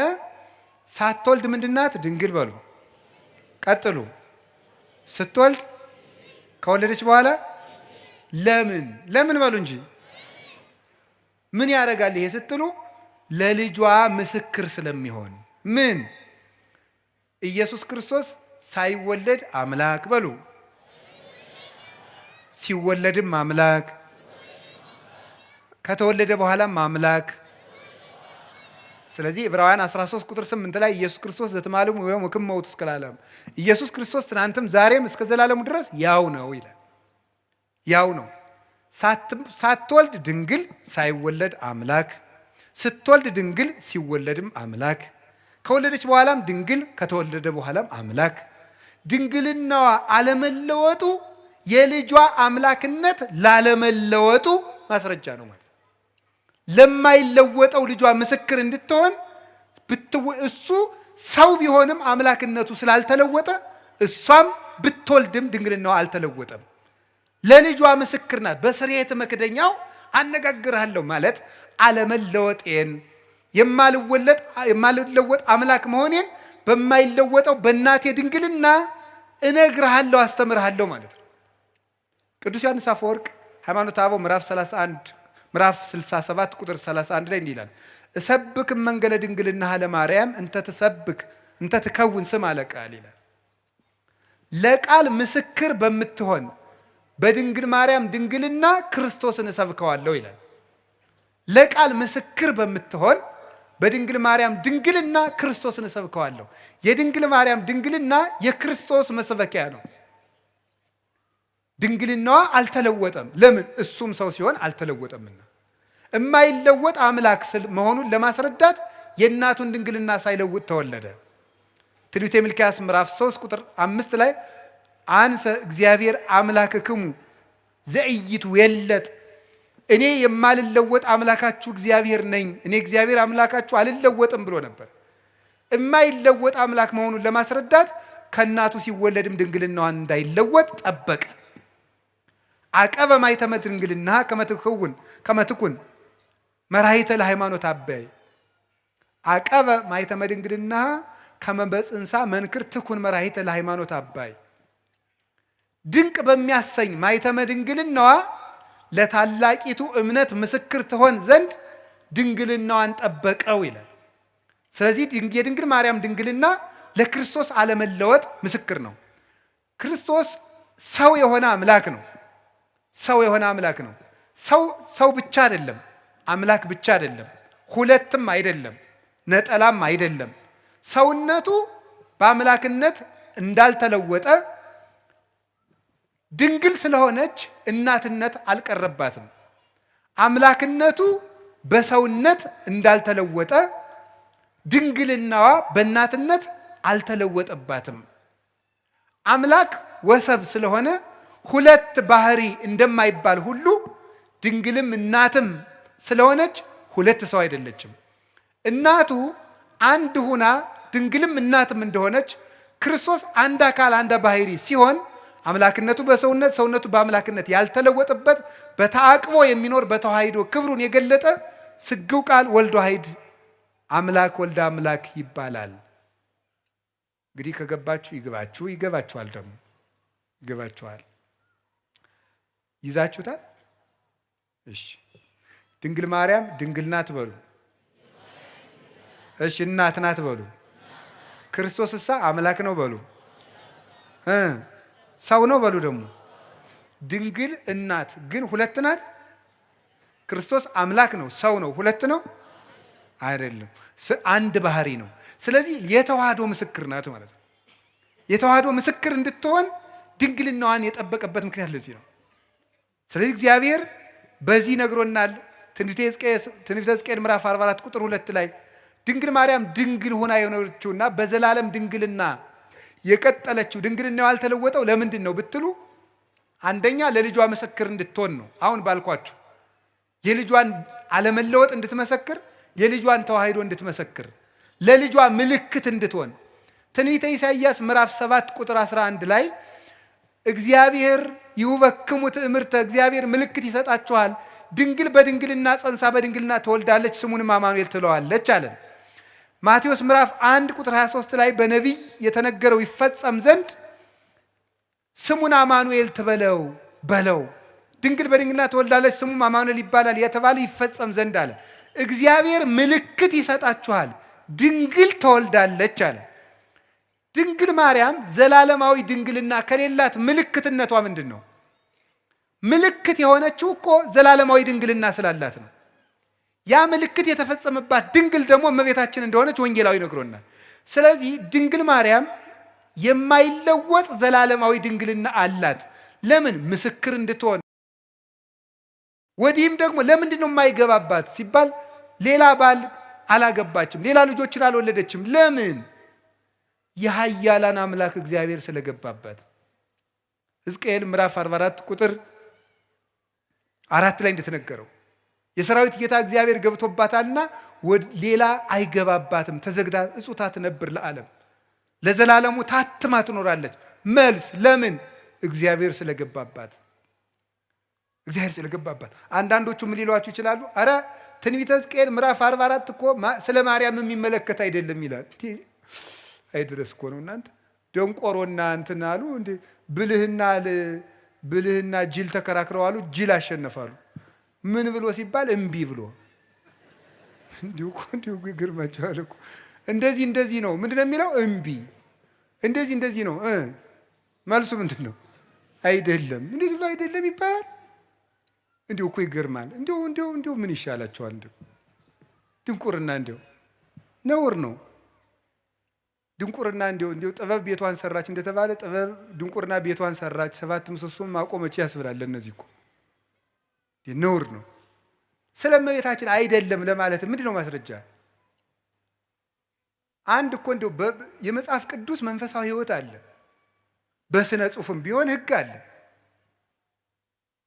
ሳትወልድ ምንድናት? ድንግል በሉ። ቀጥሉ። ስትወልድ፣ ከወለደች በኋላ ለምን ለምን በሉ እንጂ። ምን ያደርጋል ይሄ ስትሉ፣ ለልጇ ምስክር ስለሚሆን። ምን? ኢየሱስ ክርስቶስ ሳይወለድ አምላክ በሉ፣ ሲወለድም አምላክ፣ ከተወለደ በኋላም አምላክ። ስለዚህ ዕብራውያን 13 ቁጥር 8 ላይ ኢየሱስ ክርስቶስ ዘትማልሙ ወይም ወክመውት እስከ ለዓለም፣ ኢየሱስ ክርስቶስ ትናንትም ዛሬም እስከ ዘላለሙ ድረስ ያው ነው ይላል። ያው ነው። ሳትወልድ ድንግል፣ ሳይወለድ አምላክ፣ ስትወልድ ድንግል፣ ሲወለድም አምላክ፣ ከወለደች በኋላም ድንግል፣ ከተወለደ በኋላም አምላክ። ድንግልናዋ አለመለወጡ የልጇ አምላክነት ላለመለወጡ ማስረጃ ነው ማለት። ለማይለወጠው ልጇ ምስክር እንድትሆን እሱ ሰው ቢሆንም አምላክነቱ ስላልተለወጠ እሷም ብትወልድም ድንግልናዋ አልተለወጠም። ለልጇ ምስክር ናት። በስርየተ መክደኛው አነጋግርሃለሁ ማለት አለመለወጤን የማልለወጥ አምላክ መሆኔን በማይለወጠው በእናቴ ድንግልና እነግርሃለሁ፣ አስተምርሃለሁ ማለት ነው። ቅዱስ ዮሐንስ አፈወርቅ ሃይማኖተ አበው ምዕራፍ 67 ቁጥር 31 ላይ እንዲህ ይላል፣ እሰብክ መንገለ ድንግልናሃ ለማርያም እንተ ትከውን ስም አለቃል ይላል። ለቃል ምስክር በምትሆን በድንግል ማርያም ድንግልና ክርስቶስን እሰብከዋለሁ ይላል። ለቃል ምስክር በምትሆን በድንግል ማርያም ድንግልና ክርስቶስን እሰብከዋለሁ። የድንግል ማርያም ድንግልና የክርስቶስ መስበኪያ ነው። ድንግልናዋ አልተለወጠም። ለምን? እሱም ሰው ሲሆን አልተለወጠምና። የማይለወጥ አምላክ መሆኑን ለማስረዳት የእናቱን ድንግልና ሳይለውጥ ተወለደ። ትንቢተ ሚልክያስ ምዕራፍ 3 ቁጥር 5 ላይ አንሰ እግዚአብሔር አምላክክሙ ዘኢይትዌለጥ፣ እኔ የማልለወጥ አምላካችሁ እግዚአብሔር ነኝ፣ እኔ እግዚአብሔር አምላካችሁ አልለወጥም ብሎ ነበር። የማይለወጥ አምላክ መሆኑን ለማስረዳት ከእናቱ ሲወለድም ድንግልናዋን እንዳይለወጥ ጠበቀ። አቀበ ማኅተመ ድንግልና ከመትኩን መራሒተ ለሃይማኖት አበይ፣ አቀበ ማኅተመ ድንግልና ከመ በጽንሳ መንክር ትኩን መራሒተ ለሃይማኖት አባይ። ድንቅ በሚያሰኝ ማኅተመ ድንግልናዋ ለታላቂቱ እምነት ምስክር ትሆን ዘንድ ድንግልናዋን ጠበቀው ይላል። ስለዚህ የድንግል ማርያም ድንግልና ለክርስቶስ አለመለወጥ ምስክር ነው። ክርስቶስ ሰው የሆነ አምላክ ነው። ሰው የሆነ አምላክ ነው። ሰው ብቻ አይደለም፣ አምላክ ብቻ አይደለም፣ ሁለትም አይደለም፣ ነጠላም አይደለም። ሰውነቱ በአምላክነት እንዳልተለወጠ ድንግል ስለሆነች እናትነት አልቀረባትም። አምላክነቱ በሰውነት እንዳልተለወጠ ድንግልናዋ በእናትነት አልተለወጠባትም። አምላክ ወሰብ ስለሆነ ሁለት ባህሪ እንደማይባል ሁሉ ድንግልም እናትም ስለሆነች ሁለት ሰው አይደለችም። እናቱ አንድ ሁና ድንግልም እናትም እንደሆነች ክርስቶስ አንድ አካል አንድ ባህሪ ሲሆን አምላክነቱ በሰውነት ሰውነቱ በአምላክነት ያልተለወጠበት በተአቅቦ የሚኖር በተዋሂዶ ክብሩን የገለጠ ስግው ቃል ወልድ ዋሕድ አምላክ ወልደ አምላክ ይባላል። እንግዲህ ከገባችሁ ይገባችሁ፣ ይገባችኋል፣ ደግሞ ይገባችኋል። ይዛችሁታል? እሺ። ድንግል ማርያም ድንግል ናት በሉ። እሺ። እናት ናት በሉ። ክርስቶስሳ አምላክ ነው በሉ። ሰው ነው በሉ። ደግሞ ድንግል እናት ግን ሁለት ናት። ክርስቶስ አምላክ ነው፣ ሰው ነው፣ ሁለት ነው አይደለም፣ አንድ ባህሪ ነው። ስለዚህ የተዋህዶ ምስክር ናት ማለት ነው። የተዋህዶ ምስክር እንድትሆን ድንግልናዋን የጠበቀበት ምክንያት ለዚህ ነው። ስለዚህ እግዚአብሔር በዚህ ነግሮናል። ትንቢተ ሕዝቅኤል ምዕራፍ 44 ቁጥር 2 ላይ ድንግል ማርያም ድንግል ሆና የሆነችውና በዘላለም ድንግልና የቀጠለችው ድንግልናው ያልተለወጠው ለምንድን ነው ብትሉ፣ አንደኛ ለልጇ ምስክር እንድትሆን ነው። አሁን ባልኳችሁ የልጇን አለመለወጥ እንድትመሰክር፣ የልጇን ተዋህዶ እንድትመሰክር፣ ለልጇ ምልክት እንድትሆን። ትንቢተ ኢሳይያስ ምዕራፍ 7 ቁጥር 11 ላይ እግዚአብሔር ይውበክሙ ትእምርተ፣ እግዚአብሔር ምልክት ይሰጣችኋል፣ ድንግል በድንግልና ጸንሳ በድንግልና ትወልዳለች፣ ስሙንም አማኑኤል ትለዋለች አለን። ማቴዎስ ምዕራፍ 1 ቁጥር 23 ላይ በነቢይ የተነገረው ይፈጸም ዘንድ ስሙን አማኑኤል ትበለው በለው፣ ድንግል በድንግልና ትወልዳለች፣ ስሙም አማኑኤል ይባላል የተባለ ይፈጸም ዘንድ አለ። እግዚአብሔር ምልክት ይሰጣችኋል፣ ድንግል ትወልዳለች አለ። ድንግል ማርያም ዘላለማዊ ድንግልና ከሌላት ምልክትነቷ ምንድን ነው? ምልክት የሆነችው እኮ ዘላለማዊ ድንግልና ስላላት ነው። ያ ምልክት የተፈጸመባት ድንግል ደግሞ እመቤታችን እንደሆነች ወንጌላዊ ነግሮናል። ስለዚህ ድንግል ማርያም የማይለወጥ ዘላለማዊ ድንግልና አላት። ለምን? ምስክር እንድትሆን። ወዲህም ደግሞ ለምንድን ነው የማይገባባት ሲባል ሌላ ባል አላገባችም፣ ሌላ ልጆችን አልወለደችም። ለምን? የኃያላን አምላክ እግዚአብሔር ስለገባባት። ሕዝቅኤል ምዕራፍ 44 ቁጥር 4 ላይ እንደተነገረው የሰራዊት ጌታ እግዚአብሔር ገብቶባታልና ሌላ አይገባባትም፣ ተዘግታ እጹታ ትነብር ለዓለም፣ ለዘላለሙ ታትማ ትኖራለች። መልስ ለምን? እግዚአብሔር ስለገባባት። እግዚአብሔር ስለገባባት። አንዳንዶቹ ምን ሊሏችሁ ይችላሉ? አረ ትንቢተ ሕዝቅኤል ምዕራፍ 44 እኮ ስለ ማርያም የሚመለከት አይደለም ይላል። አይድረስ እኮ ነው እናንተ። ደንቆሮና እንትን አሉ እንዴ፣ ብልህና ጅል ተከራክረው አሉ፣ ጅል አሸነፋሉ። ምን ብሎ ሲባል እምቢ ብሎ። እንዲሁ ይገርማችኋል እኮ እንደዚህ ነው። ምንድነው የሚለው? እምቢ። እንደዚህ ነው። መልሱ ምንድን ነው? አይደለም። እንዴት ብሎ አይደለም ይባላል? እንዲሁ እኮ ይገርማል። እንዲሁ ምን ይሻላቸዋል? ድንቁርና ነውር ነው። ድንቁርና እንዲሁ ጥበብ ቤቷን ሰራች እንደተባለ ጥበብ ድንቁርና ቤቷን ሰራች፣ 7 ምሰሶም ማቆመች ያስብላል። እነዚህ እኮ ነውር ነው። ስለ እመቤታችን አይደለም ለማለት ምንድን ነው ማስረጃ? አንድ እኮ የመጽሐፍ ቅዱስ መንፈሳዊ ሕይወት አለ። በስነ ጽሑፍም ቢሆን ሕግ አለ።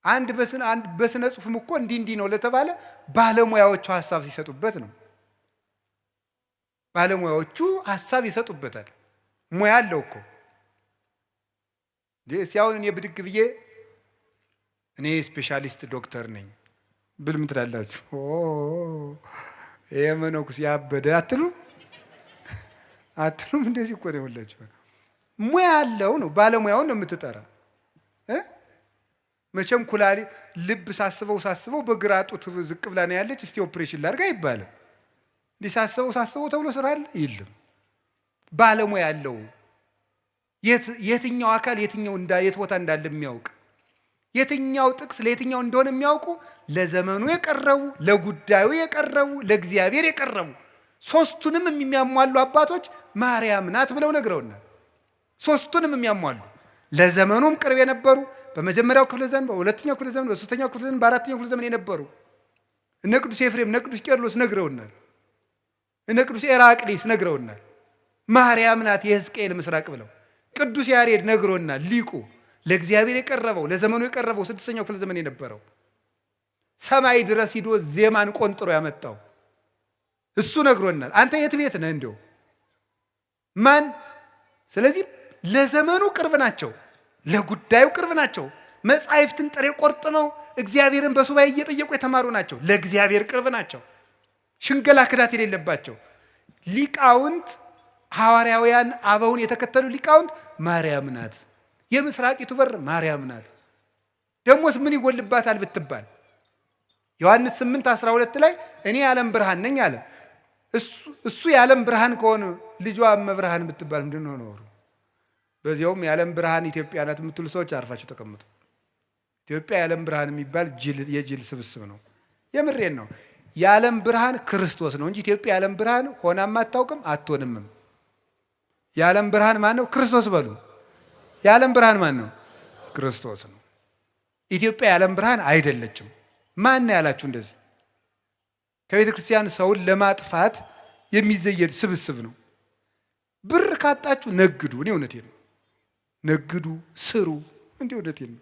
አንድ በስነ ጽሑፍም እኮ እንዲህ ነው ለተባለ ባለሙያዎቹ ሀሳብ ሲሰጡበት ነው። ባለሙያዎቹ ሀሳብ ይሰጡበታል። ሙያ አለው እኮ። ሲያውን እኔ ብድግ ብዬ እኔ ስፔሻሊስት ዶክተር ነኝ ብል ምን ትላላችሁ? ይሄ መነኩስ ያበደ አትሉም? እንደዚህ እኮ ነው ሁላችሁ። ሙያ አለው ነው፣ ባለሙያውን ነው የምትጠራ። መቼም ኩላሊ ልብ ሳስበው በግራ ጡት ዝቅ ብላ ነው ያለች፣ እስቲ ኦፕሬሽን ላድርግ አይባልም። እንዲህ ሳስበው ተብሎ ስራ አለ የለም። ባለሙያ ያለው የትኛው አካል የት ቦታ እንዳለ የሚያውቅ፣ የትኛው ጥቅስ ለየትኛው እንደሆነ የሚያውቁ፣ ለዘመኑ የቀረቡ፣ ለጉዳዩ የቀረቡ፣ ለእግዚአብሔር የቀረቡ ሶስቱንም የሚያሟሉ አባቶች ማርያም ናት ብለው ነግረውናል። ሶስቱንም የሚያሟሉ ለዘመኑም ቅርብ የነበሩ፣ በመጀመሪያው ክፍለ ዘመን፣ በሁለተኛው ክፍለ ዘመን፣ በሶስተኛው ክፍለ ዘመን፣ በአራተኛው ክፍለ ዘመን የነበሩ እነ ቅዱስ ኤፍሬም፣ እነ ቅዱስ ቄርሎስ ነግረውናል። እነ ቅዱስ ኤራቅሊስ ነግረውናል። ማርያም ናት የሕዝቅኤል ምስራቅ ብለው። ቅዱስ ያሬድ ነግሮናል። ሊቁ ለእግዚአብሔር የቀረበው ለዘመኑ የቀረበው 6ኛው ክፍለ ዘመን የነበረው ሰማይ ድረስ ሂዶ ዜማን ቆንጥሮ ያመጣው እሱ ነግሮናል። አንተ የት ቤት ነህ እንደው ማን? ስለዚህ ለዘመኑ ቅርብ ናቸው፣ ለጉዳዩ ቅርብ ናቸው። መጻሕፍትን ጥሬ ቆርጥመው እግዚአብሔርን በሱባኤ እየጠየቁ የተማሩ ናቸው። ለእግዚአብሔር ቅርብ ናቸው። ሽንገላ ክዳት የሌለባቸው ሊቃውንት ሐዋርያውያን አበውን የተከተሉ ሊቃውንት ማርያም ናት። የምስራቂቱ በር ማርያም ናት። ደሞስ ምን ይጎልባታል ብትባል ዮሐንስ 8:12 ላይ እኔ የዓለም ብርሃን ነኝ አለ። እሱ የዓለም ብርሃን ከሆነ ልጇ እመብርሃን ብትባል ምንድን ነው ኖሩ? በዚያውም የዓለም ብርሃን ኢትዮጵያ ናት የምትሉ ሰዎች አርፋችሁ ተቀምጡ። ኢትዮጵያ የዓለም ብርሃን የሚባል የጅል ስብስብ ነው። የምሬን ነው። የዓለም ብርሃን ክርስቶስ ነው እንጂ ኢትዮጵያ የዓለም ብርሃን ሆናም አታውቅም አትሆንምም። የዓለም ብርሃን ማን ነው? ክርስቶስ በሉ። የዓለም ብርሃን ማን ነው? ክርስቶስ ነው። ኢትዮጵያ የዓለም ብርሃን አይደለችም። ማን ነው ያላችሁ እንደዚህ? ከቤተ ክርስቲያን ሰውን ለማጥፋት የሚዘየድ ስብስብ ነው። ብር ካጣችሁ ነግዱ። እኔ እውነቴን ነው። ነግዱ፣ ስሩ። እንዴ እውነቴን ነው።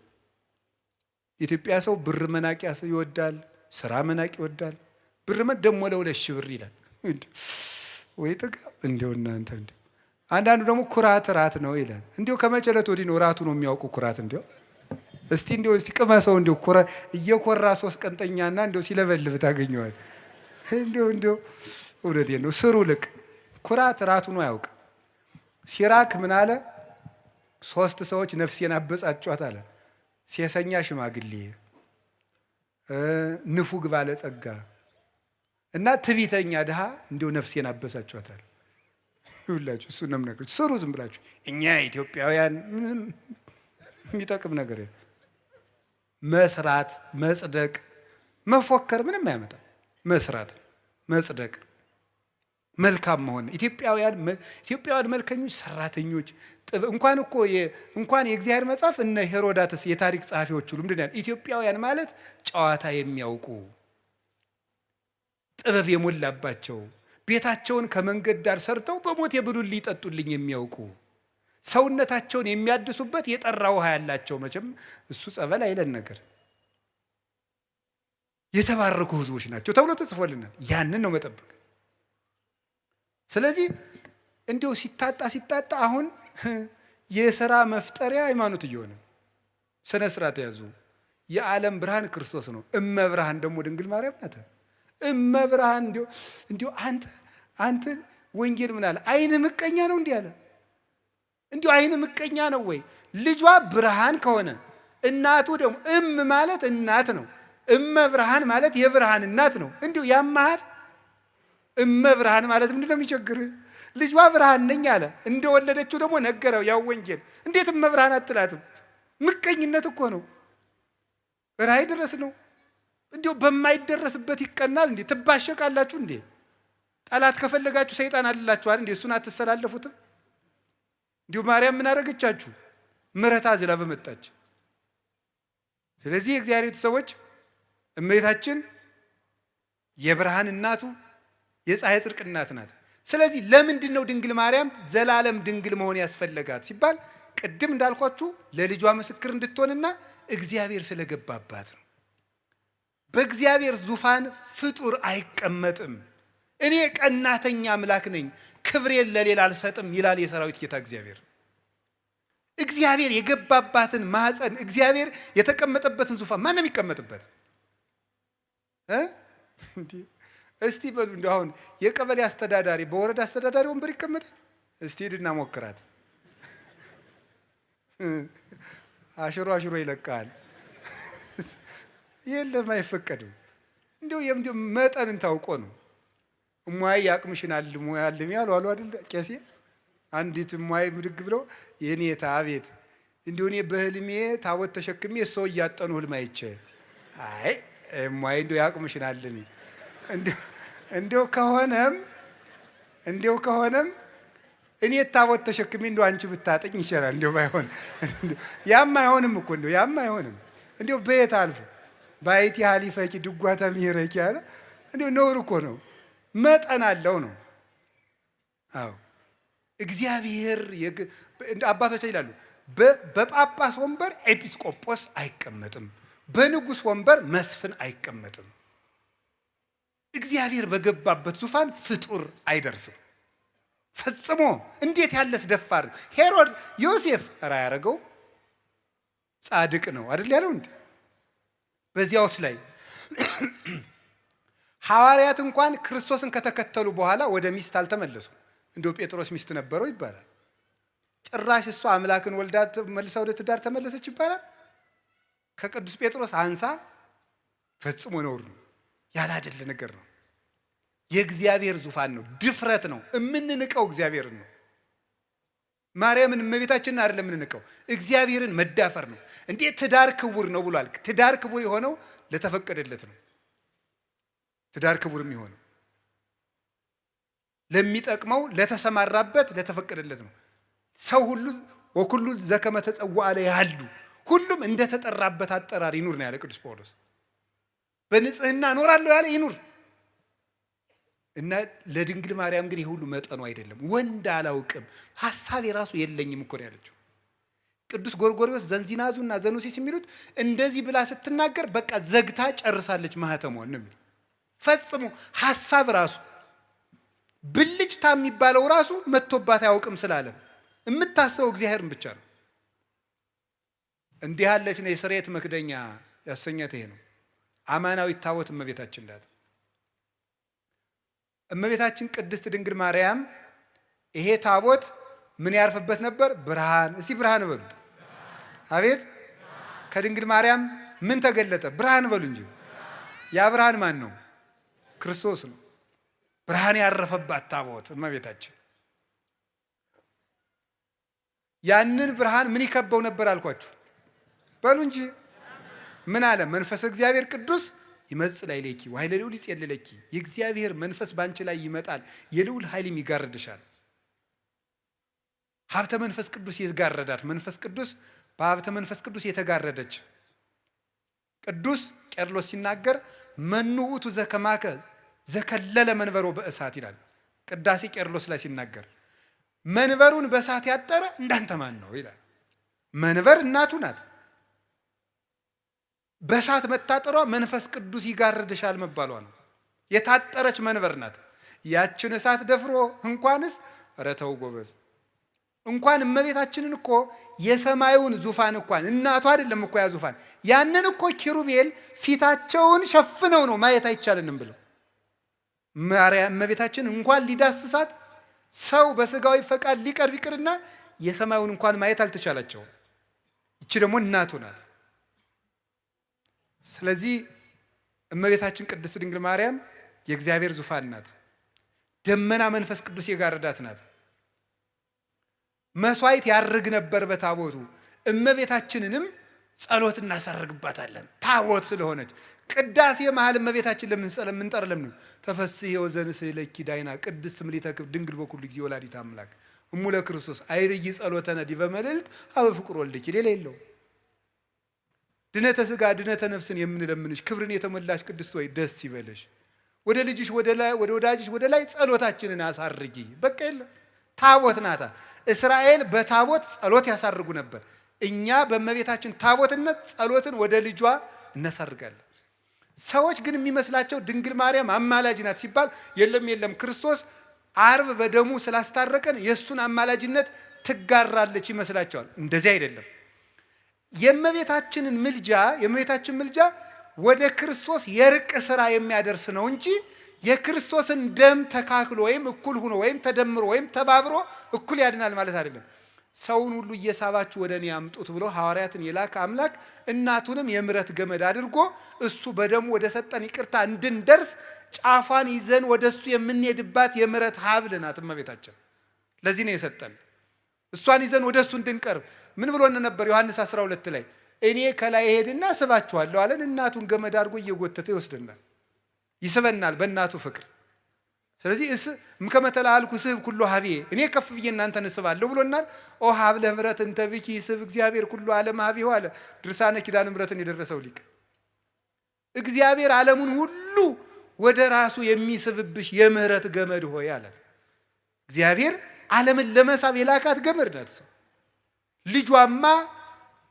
የኢትዮጵያ ሰው ብር መናቅ ይወዳል፣ ስራ መናቅ ይወዳል። ብር ደግሞ ለ2,000 ብር ይላል። ወይ ጥጋ እንደው እናንተ እንዴ! አንዳንዱ ደግሞ ኩራት ራት ነው ይላል። እንዴው ከመጨለት ወዲህ ነው ራቱ ነው የሚያውቁ ኩራት። እንዴው እስቲ ቅመሰው እንዴው እየኮራ 3 ቀንጠኛና እንዴው ሲለበልብ ታገኘዋል። እንዴው እውነቴን ነው። ስሩ ልቅ ኩራት ራቱ ነው ያውቅ። ሲራክ ምን አለ? 3 ሰዎች ነፍሴን አበጻጯት አለ። ሴሰኛ ሽማግሌ፣ ንፉግ ባለጸጋ እና ትዕቢተኛ ድሃ እንዴው ነፍሴን አበሳጯታል። ይሁላችሁ እሱ ነው ነገር። ስሩ ዝም ብላችሁ። እኛ ኢትዮጵያውያን ምንም የሚጠቅም ነገር መስራት፣ መጽደቅ፣ መፎከር ምንም አያመጣም። መስራት፣ መጽደቅ፣ መልካም መሆን። ኢትዮጵያውያን መልከኞች፣ ሰራተኞች እንኳን የእግዚአብሔር መጽሐፍ እነ ሄሮዳትስ የታሪክ ጸሐፊዎች ሁሉ ምንድን ያለ ኢትዮጵያውያን ማለት ጨዋታ የሚያውቁ ጥበብ የሞላባቸው ቤታቸውን ከመንገድ ዳር ሰርተው በሞት የብሉልኝ ይጠጡልኝ የሚያውቁ ሰውነታቸውን የሚያድሱበት የጠራ ውሃ ያላቸው መቼም እሱ ጸበል አይለን ነገር የተባረኩ ሕዝቦች ናቸው ተብሎ ተጽፎልናል። ያንን ነው መጠበቅ። ስለዚህ እንዲሁ ሲታጣ አሁን የሥራ መፍጠሪያ ሃይማኖት እየሆነ ስነ ስርዓት ያዙ። የዓለም ብርሃን ክርስቶስ ነው። እመብርሃን ደግሞ ድንግል ማርያም ናት። እመብርሃን እንዲሁ አንተ ወንጌል ምን አለ? አይን ምቀኛ ነው እንዲህ አለ። እንዲሁ አይን ምቀኛ ነው ወይ? ልጇ ብርሃን ከሆነ እናቱ ደግሞ ማለት እናት ነው። እመብርሃን ማለት የብርሃን እናት ነው። እንዲሁ ያማሃል። እመብርሃን ማለት ምንድነው የሚቸግርህ? ልጇ ብርሃን ነኝ አለ። እንደወለደችው ደግሞ ነገረው ያው ወንጌል። እንዴት እመብርሃን አትላትም? ምቀኝነት እኮ ነው። ራይ ድረስ ነው። እንዲሁ በማይደረስበት ይቀናል እንዴ? ትባሸቃላችሁ እንዴ? ጠላት ከፈለጋችሁ ሰይጣን አለላችሁ አይደል እንዴ? እሱን አትሰላለፉትም? እንዲሁ ማርያም ምን አደረገቻችሁ? ምሕረት አዝላ በመጣች። ስለዚህ የእግዚአብሔር ቤተሰቦች እመቤታችን የብርሃን እናቱ የፀሐይ ጽድቅ እናት ናት። ስለዚህ ለምንድን ነው ድንግል ማርያም ዘላለም ድንግል መሆን ያስፈለጋት ሲባል ቅድም እንዳልኳችሁ ለልጇ ምስክር እንድትሆንና እግዚአብሔር ስለገባባት ነው። በእግዚአብሔር ዙፋን ፍጡር አይቀመጥም። እኔ ቀናተኛ አምላክ ነኝ፣ ክብሬን ለሌላ አልሰጥም ይላል የሰራዊት ጌታ እግዚአብሔር። እግዚአብሔር የገባባትን ማህፀን እግዚአብሔር የተቀመጠበትን ዙፋን ማንም ይቀመጥበት እስቲ በሉ እንደው አሁን የቀበሌ አስተዳዳሪ በወረዳ አስተዳዳሪ ወንበር ይቀመጣል? እስቲ ሄድና ሞክራት። አሽሮ ይለቃል። የለም አይፈቀድም። እንደው መጠንን ታውቆ ነው። እሟይ ያቅምሽን አልሙ ያልም ያሉ አሉ አይደል ቄሴ። አንዲት እሟይ ምድግ ብለው የኔታ አቤት እንደው እኔ በህልሜ ታቦት ተሸክሜ ሰው እያጠኑ ህልም አይቼ አይ እሟይ እንደው ያቅምሽን አልሚ እንደው ከሆነም እኔ ታቦት ተሸክሜ እንደው አንቺ ብታጠኝ ይችላል። እንደው ባይሆን ያም አይሆንም እኮ እንደው ያም አይሆንም። እንደው በየት አልፎ ባይቲ ሐሊፈቂ ድጓታ ምሄረቂ አለ። እንደው ነውር እኮ ነው። መጠን አለው ነው። አዎ እግዚአብሔር አባቶች ይላሉ በጳጳስ ወንበር ኤጲስቆጶስ አይቀመጥም፣ በንጉስ ወንበር መስፍን አይቀመጥም። እግዚአብሔር በገባበት ዙፋን ፍጡር አይደርስም ፈጽሞ። እንዴት ያለስ ደፋር ሄሮድ ዮሴፍ ያረገው ጻድቅ ነው አይደል ያለው እንዴ? በዚያውስ ላይ ሐዋርያት እንኳን ክርስቶስን ከተከተሉ በኋላ ወደ ሚስት አልተመለሱም። እንደው ጴጥሮስ ሚስት ነበረው ይባላል። ጭራሽ እሷ አምላክን ወልዳ መልሳ ወደ ትዳር ተመለሰች ይባላል። ከቅዱስ ጴጥሮስ አንሳ ፈጽሞ ነውር ነው፣ ያላደለ ነገር ነው። የእግዚአብሔር ዙፋን ነው፣ ድፍረት ነው። እምንንቀው እግዚአብሔርን ነው። ማርያምን እመቤታችንን አይደለም የምንንቀው፣ እግዚአብሔርን መዳፈር ነው። እንዴት ትዳር ክቡር ነው ብሏል። ትዳር ክቡር የሆነው ለተፈቀደለት ነው። ትዳር ክቡር የሚሆነው ለሚጠቅመው ለተሰማራበት ለተፈቀደለት ነው። ሰው ሁሉ ወኩሉ ዘከመ ተጸውዐ ያሉ ሁሉም እንደተጠራበት አጠራር ይኑር ነው ያለ ቅዱስ ጳውሎስ። በንጽህና እኖራለሁ ያለ ይኑር እና ለድንግል ማርያም ግን ይሁሉ መጠኑ አይደለም። ወንድ አላውቅም ሐሳብ የራሱ የለኝም እኮ ነው ያለችው። ቅዱስ ጎርጎርዮስ ዘንዚናዙና ዘኑሲስ የሚሉት እንደዚህ ብላ ስትናገር በቃ ዘግታ ጨርሳለች ማህተሟን ነው የሚሉት። ፈጽሞ ሐሳብ ራሱ ብልጭታ የሚባለው ራሱ መጥቶባት አያውቅም ስላለም የምታስበው እግዚአብሔርን ብቻ ነው። እንዲህ ያለች ነው የስርየት መክደኛ ያሰኛት ይሄ ነው። አማናዊት ታቦት እመቤታችን ናት። እመቤታችን ቅድስት ድንግል ማርያም ይሄ ታቦት ምን ያርፍበት ነበር? ብርሃን። እስቲ ብርሃን በሉ። አቤት ከድንግል ማርያም ምን ተገለጠ? ብርሃን በሉ እንጂ። ያ ብርሃን ማን ነው? ክርስቶስ ነው። ብርሃን ያረፈባት ታቦት እመቤታችን። ያንን ብርሃን ምን ይከበው ነበር አልኳችሁ? በሉ እንጂ ምን አለ? መንፈስ እግዚአብሔር ቅዱስ ይመጽእ ላዕሌኪ ወኃይለ ልዑል ይጼልለኪ። የእግዚአብሔር መንፈስ ባንቺ ላይ ይመጣል፣ የልዑል ኃይልም ይጋርድሻል። ሀብተ መንፈስ ቅዱስ ይጋረዳት። መንፈስ ቅዱስ በሀብተ መንፈስ ቅዱስ የተጋረደች። ቅዱስ ቄርሎስ ሲናገር መኑ ውእቱ ዘከማከ ዘከለለ መንበሮ በእሳት ይላል። ቅዳሴ ቄርሎስ ላይ ሲናገር መንበሩን በእሳት ያጠረ እንዳንተ ማን ነው ይላል። መንበር እናቱ ናት። በእሳት መታጠሯ መንፈስ ቅዱስ ይጋርድሻል መባሏ ነው። የታጠረች መንበር ናት። ያችን እሳት ደፍሮ እንኳንስ ረተው ጎበዝ እንኳን እመቤታችንን እኮ የሰማዩን ዙፋን እንኳን እናቷ አይደለም እኮ ያ ዙፋን ያንን እኮ ኪሩቤል ፊታቸውን ሸፍነው ነው ማየት አይቻልንም ብለው ማርያም እመቤታችን እንኳን ሊዳስሳት ሰው በስጋዊ ፈቃድ ሊቀርብ ይቅርና የሰማዩን እንኳን ማየት አልተቻላቸው። እቺ ደግሞ እናቱ ናት። ስለዚህ እመቤታችን ቅድስት ድንግል ማርያም የእግዚአብሔር ዙፋን ናት። ደመና መንፈስ ቅዱስ የጋረዳት ናት። መስዋዕት ያርግ ነበር በታቦቱ። እመቤታችንንም ጸሎት እናሳርግባታለን ታቦት ስለሆነች። ቅዳሴ መሃል እመቤታችን ለምን እንጠራለን? ተፈስሒ ወዘንሥእለኪ ዳይና ቅድስት ምልዕተ ክብር ድንግል በኩሉ ጊዜ ወላዲተ አምላክ እሙ ለክርስቶስ አይርይ ጸሎተነ ዲበ መልዕልት አበ ፍቁር ወልድኪ። ሌላ የለው። ድነተ ሥጋ ድነተ ነፍስን የምንለምንሽ ክብርን የተሞላሽ ቅድስት ወይ ደስ ይበለሽ። ወደ ልጅሽ ወደ ወዳጅሽ ወደ ላይ ጸሎታችንን አሳርጊ። በቃ የለ ታቦት ናታ። እስራኤል በታቦት ጸሎት ያሳርጉ ነበር። እኛ በእመቤታችን ታቦትነት ጸሎትን ወደ ልጇ እናሳርጋለን። ሰዎች ግን የሚመስላቸው ድንግል ማርያም አማላጅ ናት ሲባል የለም ክርስቶስ አርብ በደሙ ስላስታረቀን የእሱን አማላጅነት ትጋራለች ይመስላቸዋል። እንደዚህ አይደለም። የእመቤታችን ምልጃ ወደ ክርስቶስ የርቅ ስራ የሚያደርስ ነው እንጂ የክርስቶስን ደም ተካክሎ ወይም እኩል ሆኖ ወይም ተደምሮ ወይም ተባብሮ እኩል ያድናል ማለት አይደለም። ሰውን ሁሉ እየሳባችሁ ወደ እኔ አምጡት ብሎ ሐዋርያትን የላከ አምላክ እናቱንም የምሕረት ገመድ አድርጎ እሱ በደሙ ወደ ሰጠን ይቅርታ እንድንደርስ ጫፏን ይዘን ወደሱ የምንሄድባት የምሕረት ሀብል ናት እመቤታችን። ለዚህ ነው የሰጠን። እሷን ይዘን ወደሱ እንድንቀርብ ምን ብሎ ነበር? ዮሐንስ 12 ላይ እኔ ከላይ ሄድና ስባችኋለሁ አለን። እናቱን ገመድ አድርጎ እየጎተተ ይወስደናል፣ ይስበናል በእናቱ ፍቅር። ስለዚህ እምከመ ተለአልኩ ስብ ኩሎ ሀቤ እኔ ከፍ ብዬ እናንተን እስባለሁ ብሎናል። ኦ ሀብለ ምሕረት እንተ ብኪ ስብ እግዚአብሔር ኩሎ ዓለም ሀቤሁ አለ ድርሳነ ኪዳነ ምሕረትን የደረሰው ሊቅ። እግዚአብሔር ዓለሙን ሁሉ ወደ ራሱ የሚስብብሽ የምህረት ገመድ ሆይ አለ። እግዚአብሔር ዓለምን ለመሳብ የላካት ገመድ ናት። ልጇማ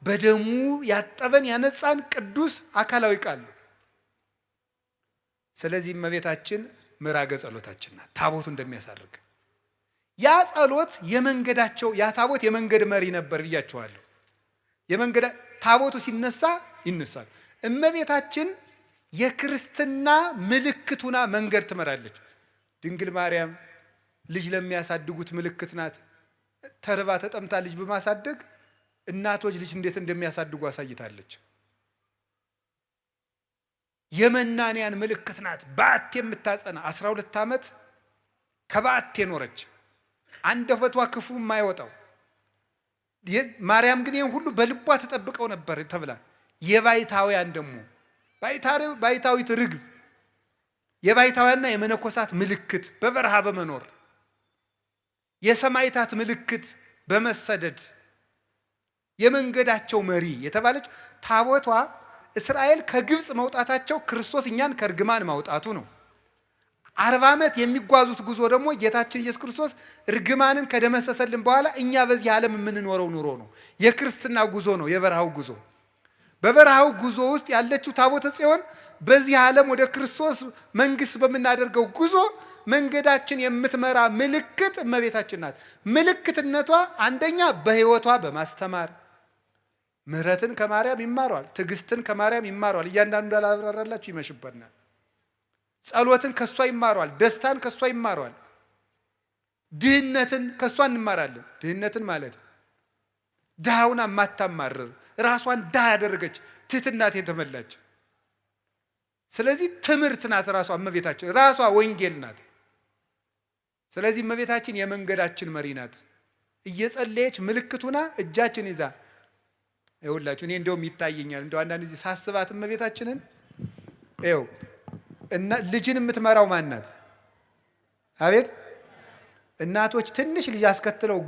በደሙ ያጠበን ያነጻን ቅዱስ አካላዊ ቃል ነው። ስለዚህ እመቤታችን ምራገ ጸሎታችን ናት። ታቦቱ እንደሚያሳርግ ያ ጸሎት የመንገዳቸው ያ ታቦት የመንገድ መሪ ነበር ብያቸዋለሁ። የመንገድ ታቦቱ ሲነሳ ይነሳል። እመቤታችን የክርስትና ምልክቱና መንገድ ትመራለች። ድንግል ማርያም ልጅ ለሚያሳድጉት ምልክት ናት። ተርባ ተጠምታ ልጅ በማሳደግ እናቶች ልጅ እንዴት እንደሚያሳድጉ አሳይታለች። የመናንያን ምልክት ናት። በዓት የምታጸና 12 ዓመት ከበዓት የኖረች አንደበቷ ክፉ የማይወጣው ማርያም ግን ይህን ሁሉ በልቧ ተጠብቀው ነበር ተብላ የባይታውያን ደግሞ ባይታዊት ርግብ የባይታውያንና የመነኮሳት ምልክት በበረሃ በመኖር የሰማይታት ምልክት በመሰደድ የመንገዳቸው መሪ የተባለች ታቦቷ እስራኤል ከግብጽ መውጣታቸው ክርስቶስ እኛን ከርግማን ማውጣቱ ነው። 40 ዓመት የሚጓዙት ጉዞ ደግሞ ጌታችን ኢየሱስ ክርስቶስ ርግማንን ከደመሰሰልን በኋላ እኛ በዚህ ዓለም የምንኖረው ኑሮ ነው። የክርስትና ጉዞ ነው የበረሃው ጉዞ። በበረሃው ጉዞ ውስጥ ያለችው ታቦተ ጽዮን በዚህ ዓለም ወደ ክርስቶስ መንግስት በመናደርገው ጉዞ መንገዳችን የምትመራ ምልክት እመቤታችን ናት። ምልክትነቷ አንደኛ በህይወቷ በማስተማር ምህረትን ከማርያም ይማሯል፣ ትዕግስትን ከማርያም ይማሯል። እያንዳንዱ እንዳላብራራላችሁ ይመሽበናል። ጸሎትን ከሷ ይማሯል፣ ደስታን ከሷ ይማሯል፣ ድህነትን ከሷ እንማራለን። ድህነትን ማለት ድሃውን ማታማርር ራሷን ድሃ ያደረገች ትህትናት የተመላች ስለዚህ ትምህርት ናት። ራሷ እመቤታችን ራሷ ወንጌል ናት። ስለዚህ እመቤታችን የመንገዳችን መሪ ናት። እየጸለየች ምልክቱና እጃችን ይዛ ይኸውላችሁ እኔ እንደውም ይታየኛል እንደው አንዳንድ ጊዜ ሳስባት እመቤታችንን ይኸው እና ልጅን የምትመራው ማን ናት? አቤት እናቶች ትንሽ ልጅ አስከትለው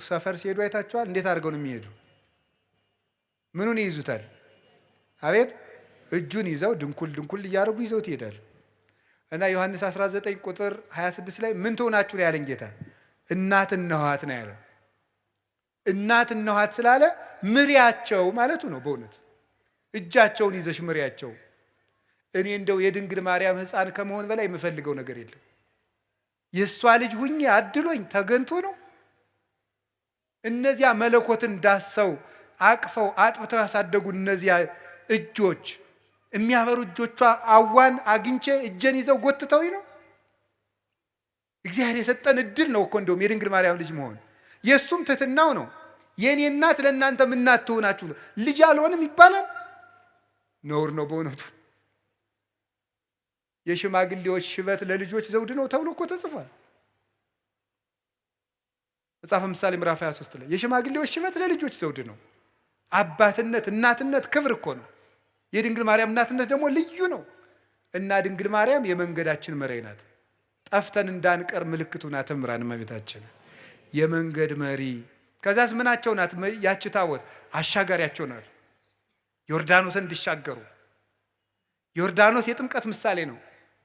ሰፈር ሲሄዱ አይታችኋል? እንዴት አድርገው ነው የሚሄዱ? ምኑን ይይዙታል? አቤት እጁን ይዘው ድንኩል ድንኩል እያደረጉ ይዘው ይሄዳል። እና ዮሐንስ 19 ቁጥር 26 ላይ ምን ትሆናችሁ ነው ያለን ጌታ? እናት እነኋት ነው ያለ። እናት እነኋት ስላለ ምሪያቸው ማለቱ ነው። በእውነት እጃቸውን ይዘሽ ምሪያቸው። እኔ እንደው የድንግል ማርያም ሕፃን ከመሆን በላይ የምፈልገው ነገር የለም። የእሷ ልጅ ሁኜ አድሎኝ ተገንቶ ነው። እነዚያ መለኮትን ዳሰው አቅፈው አጥብተው ያሳደጉ እነዚያ እጆች የሚያበሩ እጆቿ አዋን አግኝቼ እጄን ይዘው ጎትተውኝ ነው። እግዚአብሔር የሰጠን እድል ነው እኮ እንደውም የድንግል ማርያም ልጅ መሆን። የእሱም ትህትናው ነው። የኔ እናት ለእናንተ ምናት ትሆናችሁ ነው። ልጅ አልሆንም ይባላል? ነውር ነው በእውነቱ። የሽማግሌዎች ሽበት ለልጆች ዘውድ ነው ተብሎ እኮ ተጽፏል። መጽሐፈ ምሳሌ ምዕራፍ 23 ላይ የሽማግሌዎች ሽበት ለልጆች ዘውድ ነው። አባትነት እናትነት ክብር እኮ ነው። የድንግል ማርያም እናትነት ደግሞ ልዩ ነው። እና ድንግል ማርያም የመንገዳችን መሪ ናት። ጠፍተን እንዳንቀር ምልክቱ ናት። እምራን እመቤታችን የመንገድ መሪ። ከዛስ ምናቸው ናት? ያቺ ታቦት አሻጋሪያቸው ናት። ዮርዳኖስን እንዲሻገሩ። ዮርዳኖስ የጥምቀት ምሳሌ ነው።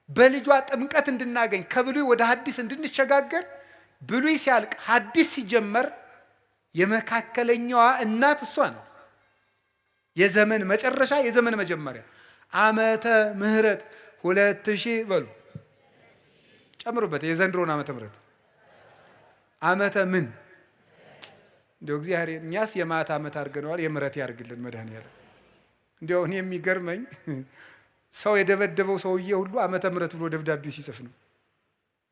በልጇ ጥምቀት እንድናገኝ ከብሉይ ወደ ሐዲስ እንድንሸጋገር ብሉይ ሲያልቅ ሐዲስ ሲጀመር የመካከለኛዋ እናት እሷ ናት። የዘመን መጨረሻ የዘመን መጀመሪያ ዓመተ ምህረት 2000 በሉ ጨምሩበት። የዘንድሮን ዓመተ ምህረት ዓመተ ምን እንደው እግዚአብሔር እኛስ የማታ ዓመት አድርገነዋል። የምህረት ያርግልን መድኃኒዓለም። እንደው እኔ የሚገርመኝ ሰው የደበደበው ሰውዬ ሁሉ ዓመተ ምህረት ብሎ ደብዳቤው ሲጽፍ ነው።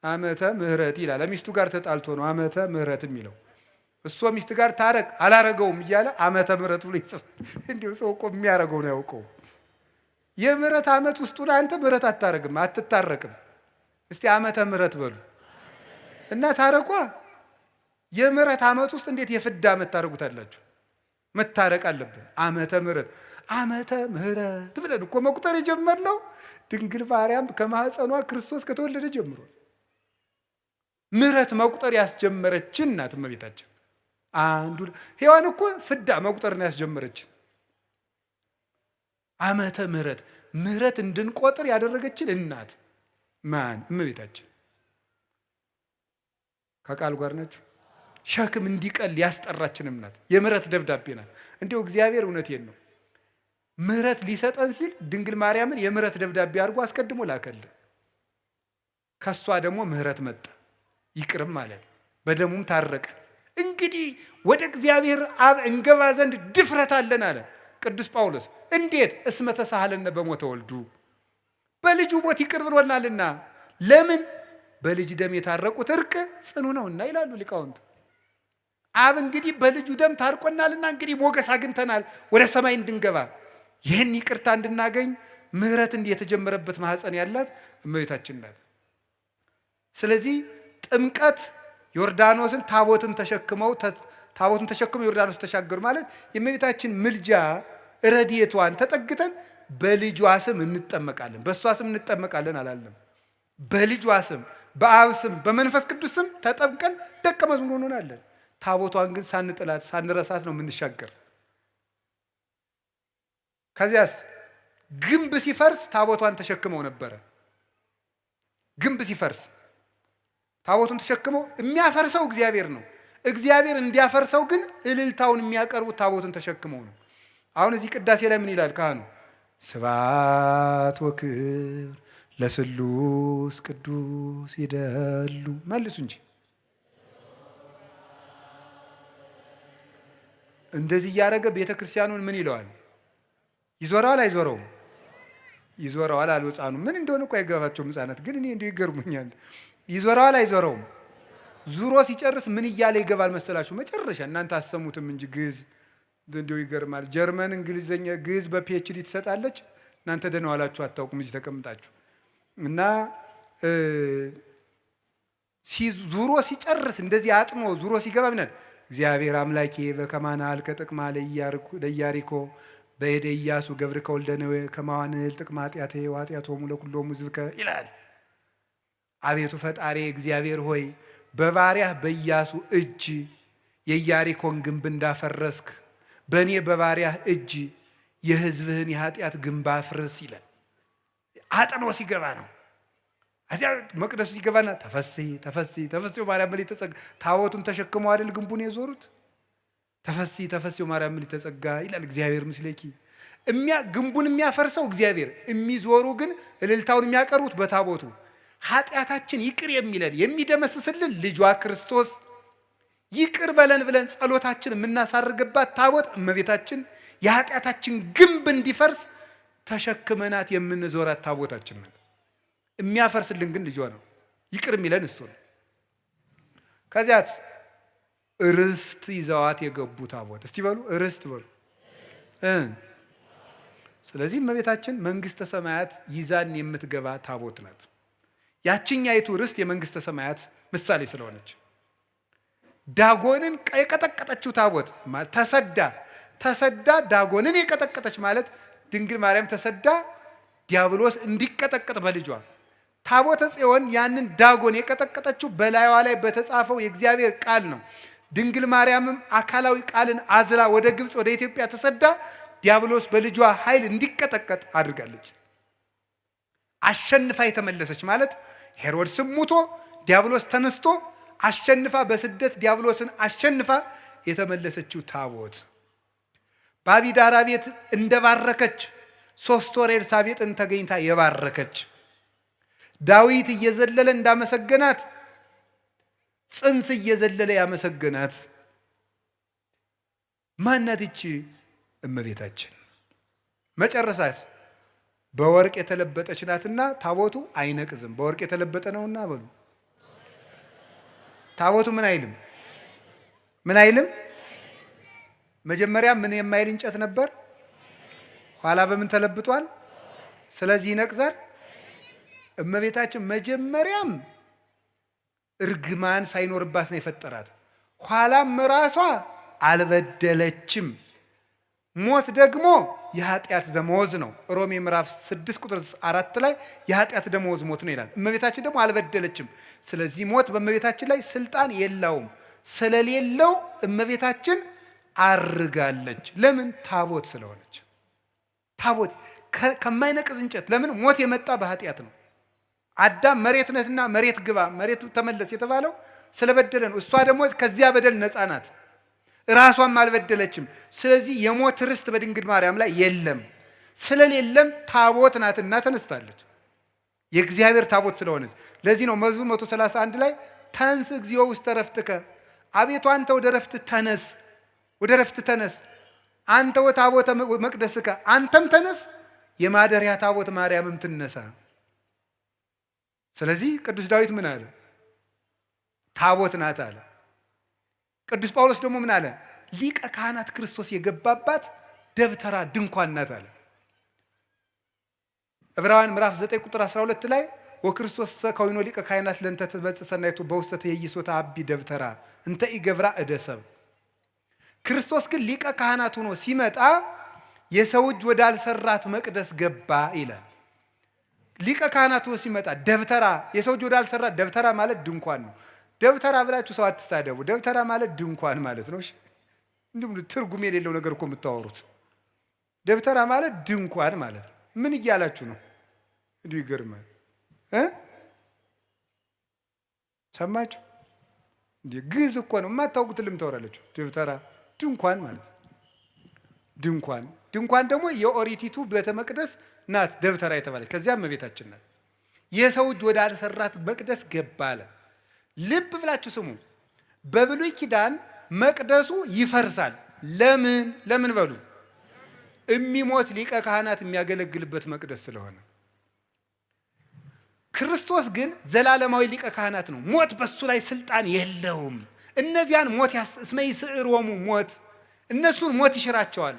ዓመተ ምህረት ይላል። ሚስቱ ጋር ተጣልቶ ነው ዓመተ ምህረት የሚለው። እሱ ሚስት ጋር ታረቅ አላረገውም እያለ ዓመተ ምህረት ብሎ ይጽፋል። እንዲሁ ሰው እኮ የሚያረገው ነው ያውቀው። የምህረት ዓመት ውስጡን አንተ ምህረት አታረግም አትታረቅም። እስቲ ዓመተ ምህረት በሉ እና ታረቋ። የምህረት ዓመት ውስጥ እንዴት የፍዳ ዓመት ታረጉታላችሁ? መታረቅ አለብን። ዓመተ ምህረት ዓመተ ምህረት ብለን እኮ መቁጠር የጀመርነው ድንግል ማርያም ከማህፀኗ ክርስቶስ ከተወለደ ጀምሮ ምህረት መቁጠር ያስጀመረችን ናት እመቤታችን። አንዱ ሔዋን እኮ ፍዳ መቁጠርን ያስጀመረችን ዓመተ ምህረት ምህረት እንድንቆጥር ያደረገችን እናት ማን? እመቤታችን። ከቃል ጋር ናችሁ። ሸክም እንዲቀል ያስጠራችንም ናት። የምህረት ደብዳቤ ናት። እንዲያው እግዚአብሔር እውነቴን ነው ምህረት ሊሰጠን ሲል ድንግል ማርያምን የምህረት ደብዳቤ አድርጎ አስቀድሞ ላከልን። ከሷ ደግሞ ምህረት መጣ፣ ይቅርም ማለት በደሙም ታረቀን። እንግዲህ ወደ እግዚአብሔር አብ እንገባ ዘንድ ድፍረት አለን አለ ቅዱስ ጳውሎስ። እንዴት? እስመ ተሳሃለነ በሞተ ወልዱ፣ በልጁ ሞት ይቅር ብሎናልና። ለምን? በልጅ ደም የታረቁት እርቅ ጽኑ ነውና ይላሉ ሊቃውንት። አብ እንግዲህ በልጁ ደም ታርቆናልና እንግዲህ ሞገስ አግኝተናል ወደ ሰማይ እንድንገባ። ይህን ይቅርታ እንድናገኝ ምህረት እንዲህ የተጀመረበት ማህፀን ያላት እመቤታችን ናት። ስለዚህ ጥምቀት ዮርዳኖስን ታቦትን ተሸክመው ዮርዳኖስ ተሻገሩ ማለት የእመቤታችን ምልጃ ረድኤቷን ተጠግተን በልጇ ስም እንጠመቃለን። በእሷ ስም እንጠመቃለን አላለም። በልጇ ስም፣ በአብ ስም፣ በመንፈስ ቅዱስ ስም ተጠምቀን ደቀ መዝሙር እንሆናለን። ታቦቷን ግን ሳንጥላት ሳንረሳት ነው የምንሻገር። ከዚያስ ግንብ ሲፈርስ ታቦቷን ተሸክመው ነበረ። ግንብ ሲፈርስ ታቦቱን ተሸክመው የሚያፈርሰው እግዚአብሔር ነው። እግዚአብሔር እንዲያፈርሰው ግን እልልታውን የሚያቀርቡት ታቦቱን ተሸክመው ነው። አሁን እዚህ ቅዳሴ ላይ ምን ይላል ካህኑ? ስብሐት ወክብር ለስሉስ ቅዱስ ይደሉ። መልሱ እንጂ እንደዚህ እያደረገ ቤተ ክርስቲያኑን ምን ይለዋል? ይዞረዋል አይዞረውም? ይዞረዋል አሉ ሕፃኑ። ምን እንደሆነ እኮ አይገባቸውም ሕፃናት፣ ግን እኔ እንዲሁ ይገርሙኛል። ይዞረዋል አይዞረውም? ዙሮ ሲጨርስ ምን እያለ ይገባል መሰላችሁ? መጨረሻ እናንተ አሰሙትም እንጂ ግዕዝ እንዲሁ ይገርማል። ጀርመን እንግሊዘኛ ግዕዝ በፒኤችዲ ትሰጣለች። እናንተ ደህና ዋላችሁ አታውቁም እዚህ ተቀምጣችሁ። እና ዙሮ ሲጨርስ እንደዚህ አጥኖ ዙሮ ሲገባ ምናል እግዚአብሔር አምላኬ በከማናል ከጥቅማ ለኢያሪኮ በሄደ ኢያሱ ገብርከ ወልደ ነዌ ከማዋንል ጥቅማ ኃጢአቴ ወኃጢአቶሙ ለኩሎሙ ሕዝብከ ይላል። አቤቱ ፈጣሪ እግዚአብሔር ሆይ በባሪያህ በኢያሱ እጅ የኢያሪኮን ግንብ እንዳፈረስክ በእኔ በባሪያህ እጅ የሕዝብህን የኃጢአት ግንብ አፍርስ ይላል። አጥኖ ሲገባ ነው። እዚያ መቅደሱ ሲገባና ተፈሥሒ ማርያም ምልዕተ ጸጋ ታቦቱን ተሸክመው አይደል ግንቡን የዞሩት? ተፈሥሒ ማርያም ምልዕተ ጸጋ ይላል። እግዚአብሔር ምስሌኪ ግንቡን የሚያፈርሰው እግዚአብሔር፣ የሚዞሩ ግን እልልታውን የሚያቀርቡት በታቦቱ። ኃጢአታችን ይቅር የሚለን የሚደመስስልን ልጇ ክርስቶስ ይቅር በለን ብለን ጸሎታችን የምናሳርግባት ታቦት እመቤታችን የኃጢአታችን ግንብ እንዲፈርስ ተሸክመናት የምንዞራት ታቦታችን ናት። የሚያፈርስልን ግን ልጇ ነው። ይቅር የሚለን እሱ ነው። ከዚያት ርስት ይዘዋት የገቡ ታቦት እስቲ በሉ ርስት በሉ። ስለዚህ እመቤታችን መንግስተ ሰማያት ይዛን የምትገባ ታቦት ናት። ያችኛይቱ ርስት የመንግስተ ሰማያት ምሳሌ ስለሆነች ዳጎንን የቀጠቀጠችው ታቦት ተሰዳ ዳጎንን የቀጠቀጠች ማለት ድንግል ማርያም ተሰዳ ዲያብሎስ እንዲቀጠቀጥ በልጇ ታቦተ ጽዮን ያንን ዳጎን የቀጠቀጠችው በላይዋ ላይ በተጻፈው የእግዚአብሔር ቃል ነው። ድንግል ማርያምም አካላዊ ቃልን አዝላ ወደ ግብፅ ወደ ኢትዮጵያ ተሰዳ ዲያብሎስ በልጇ ኃይል እንዲቀጠቀጥ አድርጋለች። አሸንፋ የተመለሰች ማለት ሄሮድስም ሙቶ ዲያብሎስ ተነስቶ አሸንፋ በስደት ዲያብሎስን አሸንፋ የተመለሰችው ታቦት በአቢዳራ ቤት እንደባረከች 3 ወር ኤልሳቤጥን ተገኝታ የባረከች ዳዊት እየዘለለ እንዳመሰገናት ጽንስ እየዘለለ ያመሰገናት ማናት? ይቺ እመቤታችን። መጨረሻት በወርቅ የተለበጠች ናትና ታቦቱ አይነቅዝም። በወርቅ የተለበጠ ነውና በሉ ታቦቱ ምን አይልም? መጀመሪያ ምን የማይል እንጨት ነበር፣ ኋላ በምን ተለብጧል? ስለዚህ ይነቅዛል። እመቤታችን መጀመሪያም እርግማን ሳይኖርባት ነው የፈጠራት። ኋላም ራሷ አልበደለችም። ሞት ደግሞ የኃጢአት ደመወዝ ነው። ሮሜ ምዕራፍ 6 ቁጥር 4 ላይ የኃጢአት ደመወዝ ሞት ነው ይላል። እመቤታችን ደግሞ አልበደለችም። ስለዚህ ሞት በእመቤታችን ላይ ስልጣን የለውም። ስለሌለው እመቤታችን አርጋለች። ለምን? ታቦት ስለሆነች። ታቦት ከማይነቅዝ እንጨት። ለምን? ሞት የመጣ በኃጢአት ነው። አዳም መሬት ነህና መሬት ግባ መሬት ተመለስ የተባለው ስለበደለ ነው። እሷ ደግሞ ከዚያ በደል ነፃ ናት፣ ራሷም አልበደለችም። ስለዚህ የሞት ርስት በድንግል ማርያም ላይ የለም። ስለሌለም ታቦት ናትና ተነስታለች፣ የእግዚአብሔር ታቦት ስለሆነች። ለዚህ ነው መዝሙር 131 ላይ ተንስ እግዚኦ ውስተ ዕረፍትከ፣ አቤቱ አንተ ወደ ዕረፍት ተነስ፣ ወደ ዕረፍት ተነስ፣ አንተ ወታቦተ መቅደስከ፣ አንተም ተነስ፣ የማደሪያ ታቦት ማርያምም ትነሳ። ስለዚህ ቅዱስ ዳዊት ምን አለ? ታቦት ናት አለ። ቅዱስ ጳውሎስ ደግሞ ምን አለ? ሊቀ ካህናት ክርስቶስ የገባባት ደብተራ ድንኳን ናት አለ። ዕብራውያን ምዕራፍ 9 ቁጥር 12 ላይ ወክርስቶስ ከወይኖ ሊቀ ካህናት ለእንተ ትበጽሕ ሰናይቱ በውስተ ትዔይሶተ አቢ ደብተራ እንተ ኢገብራ እደ ሰብእ። ክርስቶስ ግን ሊቀ ካህናት ሆኖ ሲመጣ የሰው እጅ ወዳልሰራት መቅደስ ገባ ይላል። ሊቀ ካህናት ሆኖ ሲመጣ ደብተራ፣ የሰው እጅ ወዳልሰራት፣ ደብተራ ማለት ድንኳን ነው። ደብተራ ብላችሁ ሰው አትሳደቡ። ደብተራ ማለት ድንኳን ማለት ነው። እንዲሁም ትርጉም የሌለው ነገር እኮ የምታወሩት። ደብተራ ማለት ድንኳን ማለት ነው። ምን እያላችሁ ነው? እንዲሁ ይገርማል። ሰማችሁ? እንዴ ግዕዝ እኮ ነው፣ የማታውቁት ልም ታወራላችሁ። ደብተራ ድንኳን ማለት ነው። ድንኳን ደግሞ የኦሪቲቱ ቤተ መቅደስ ናት ደብተራ የተባለች። ከዚያም እመቤታችን ናት። የሰው እጅ ወዳልሰራት መቅደስ ገባ አለ። ልብ ብላችሁ ስሙ። በብሉይ ኪዳን መቅደሱ ይፈርሳል። ለምን በሉ? የሚሞት ሊቀ ካህናት የሚያገለግልበት መቅደስ ስለሆነ። ክርስቶስ ግን ዘላለማዊ ሊቀ ካህናት ነው። ሞት በሱ ላይ ስልጣን የለውም። እነዚያን ሞት እስመ ይስዕሮሙ ሞት፣ እነሱን ሞት ይሽራቸዋል።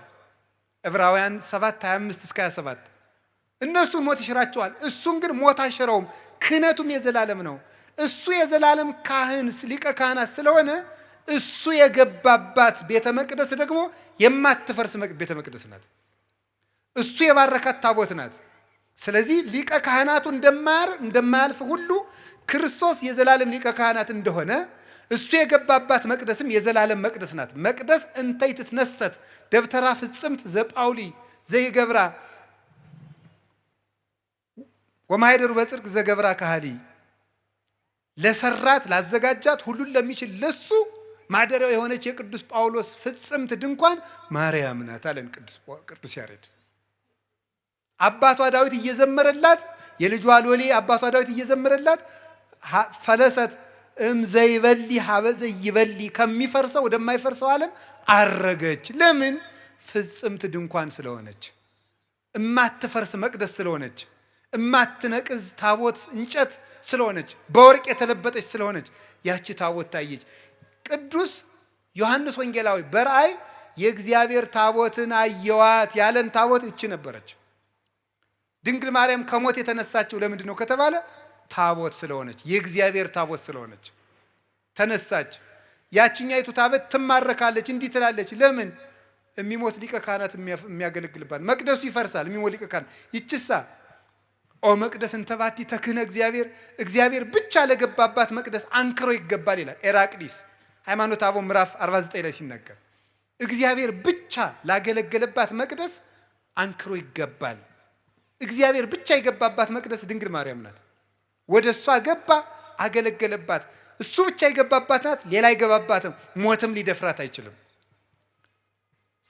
ዕብራውያን 7:25 እስከ 27 እነሱን ሞት ይሽራቸዋል። እሱን ግን ሞት አይሽረውም። ክህነቱም የዘላለም ነው። እሱ የዘላለም ካህን ሊቀ ካህናት ስለሆነ እሱ የገባባት ቤተ መቅደስ ደግሞ የማትፈርስ ቤተ መቅደስ ናት። እሱ የባረካት ታቦት ናት። ስለዚህ ሊቀ ካህናቱ እንደማያልፍ ሁሉ ክርስቶስ የዘላለም ሊቀ ካህናት እንደሆነ እሱ የገባባት መቅደስም የዘላለም መቅደስ ናት። መቅደስ እንተይ ትትነሰት ደብተራ ፍጽምት ዘጳውሊ ዘይገብራ ወማይደሩ በጽድቅ ዘገብራ ካህሊ፣ ለሰራት ላዘጋጃት ሁሉን ለሚችል ለሱ ማደሪያው የሆነች የቅዱስ ጳውሎስ ፍጽምት ድንኳን ማርያም ናት አለን ቅዱስ ያሬድ። አባቷ ዳዊት እየዘመረላት፣ የልጇ ሎሌ አባቷ ዳዊት እየዘመረላት ፈለሰት ዘይበሊ ሀበ ዘይበሊ፣ ከሚፈርሰው ወደማይፈርሰው ዓለም አረገች። ለምን? ፍጽምት ድንኳን ስለሆነች፣ እማትፈርስ መቅደስ ስለሆነች፣ እማትነቅዝ ታቦት እንጨት ስለሆነች፣ በወርቅ የተለበጠች ስለሆነች ያቺ ታቦት ታየች። ቅዱስ ዮሐንስ ወንጌላዊ በራእይ የእግዚአብሔር ታቦትን አየዋት ያለን ታቦት እቺ ነበረች። ድንግል ማርያም ከሞት የተነሳችው ለምንድን ነው ከተባለ ታቦት ስለሆነች፣ የእግዚአብሔር ታቦት ስለሆነች ተነሳች። ያችኛይቱ ታቦት ትማረካለች፣ እንዲህ ትላለች። ለምን? የሚሞት ሊቀ ካህናት የሚያገለግልባት። መቅደሱ ይፈርሳል፣ የሚሞት ሊቀ ካህናት። ይችሳ ኦ መቅደስ እንተባቲ ተክህነ እግዚአብሔር ብቻ ለገባባት መቅደስ አንክሮ ይገባል ይላል ኤራቅሊስ ሃይማኖተ አበው ምዕራፍ 49 ላይ ሲናገር፣ እግዚአብሔር ብቻ ላገለገለባት መቅደስ አንክሮ ይገባል። እግዚአብሔር ብቻ የገባባት መቅደስ ድንግል ማርያም ናት። ወደ እሷ ገባ፣ አገለገለባት። እሱ ብቻ የገባባት ናት፣ ሌላ አይገባባትም። ሞትም ሊደፍራት አይችልም።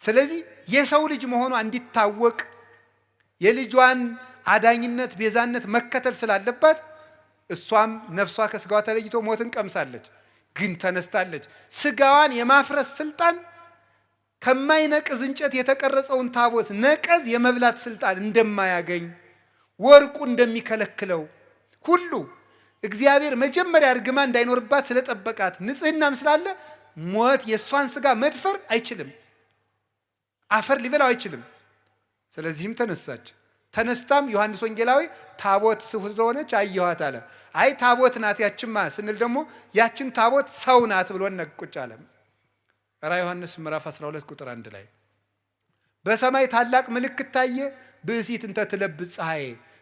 ስለዚህ የሰው ልጅ መሆኗ እንዲታወቅ የልጇን አዳኝነት ቤዛነት መከተል ስላለባት እሷም ነፍሷ ከስጋዋ ተለይቶ ሞትን ቀምሳለች፣ ግን ተነስታለች። ስጋዋን የማፍረስ ስልጣን ከማይነቅዝ እንጨት የተቀረጸውን ታቦት ነቀዝ የመብላት ስልጣን እንደማያገኝ፣ ወርቁ እንደሚከለክለው ሁሉ እግዚአብሔር መጀመሪያ እርግማ እንዳይኖርባት ስለጠበቃት ንጽህናም ስላለ ሞት የእሷን ስጋ መድፈር አይችልም፣ አፈር ሊበላው አይችልም። ስለዚህም ተነሳች። ተነስታም ዮሐንስ ወንጌላዊ ታቦት ስለሆነች አየኋት አለ። አይ ታቦት ናት ያችማ ስንል ደግሞ ያችን ታቦት ሰው ናት ብሎ ነቁጭ አለ። ራዕየ ዮሐንስ ምዕራፍ 12 ቁጥር 1 ላይ በሰማይ ታላቅ ምልክት ታየ፣ ብእሲት እንተ ትለብስ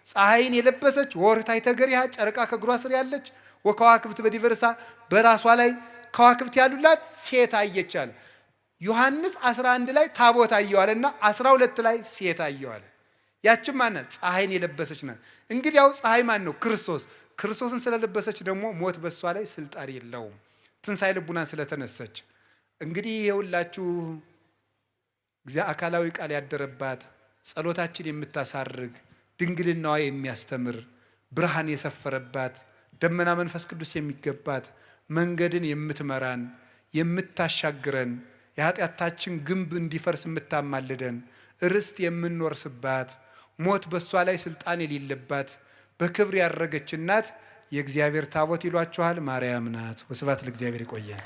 ፀሐይን የለበሰች ወርኅታይተ ገሪሃ፣ ጨረቃ ከእግሯ ስር ያለች፣ ወከዋክብት በዲበ ርእሳ፣ በራሷ ላይ ከዋክብት ያሉላት ሴት አየች አለ። ዮሐንስ 11 ላይ ታቦት አየዋልና 12 ላይ ሴት አየዋለ። ያችም ማናት? ፀሐይን የለበሰች ናት። እንግዲህ ያው ፀሐይ ማን ነው? ክርስቶስ። ክርስቶስን ስለለበሰች ደግሞ ሞት በሷ ላይ ስልጣን የለውም፣ ትንሣኤ ልቡናን ስለተነሰች። እንግዲህ የሁላችሁ አካላዊ ቃል ያደረባት ጸሎታችን የምታሳርግ ድንግልናዋ የሚያስተምር ብርሃን የሰፈረባት ደመና መንፈስ ቅዱስ የሚገባት መንገድን የምትመራን የምታሻግረን የኃጢአታችን ግንብ እንዲፈርስ የምታማልደን ርስት የምንወርስባት ሞት በሷ ላይ ስልጣን የሌለባት በክብር ያረገች እናት የእግዚአብሔር ታቦት ይሏችኋል። ማርያም ናት። ወስብሐት ለእግዚአብሔር። ይቆየን።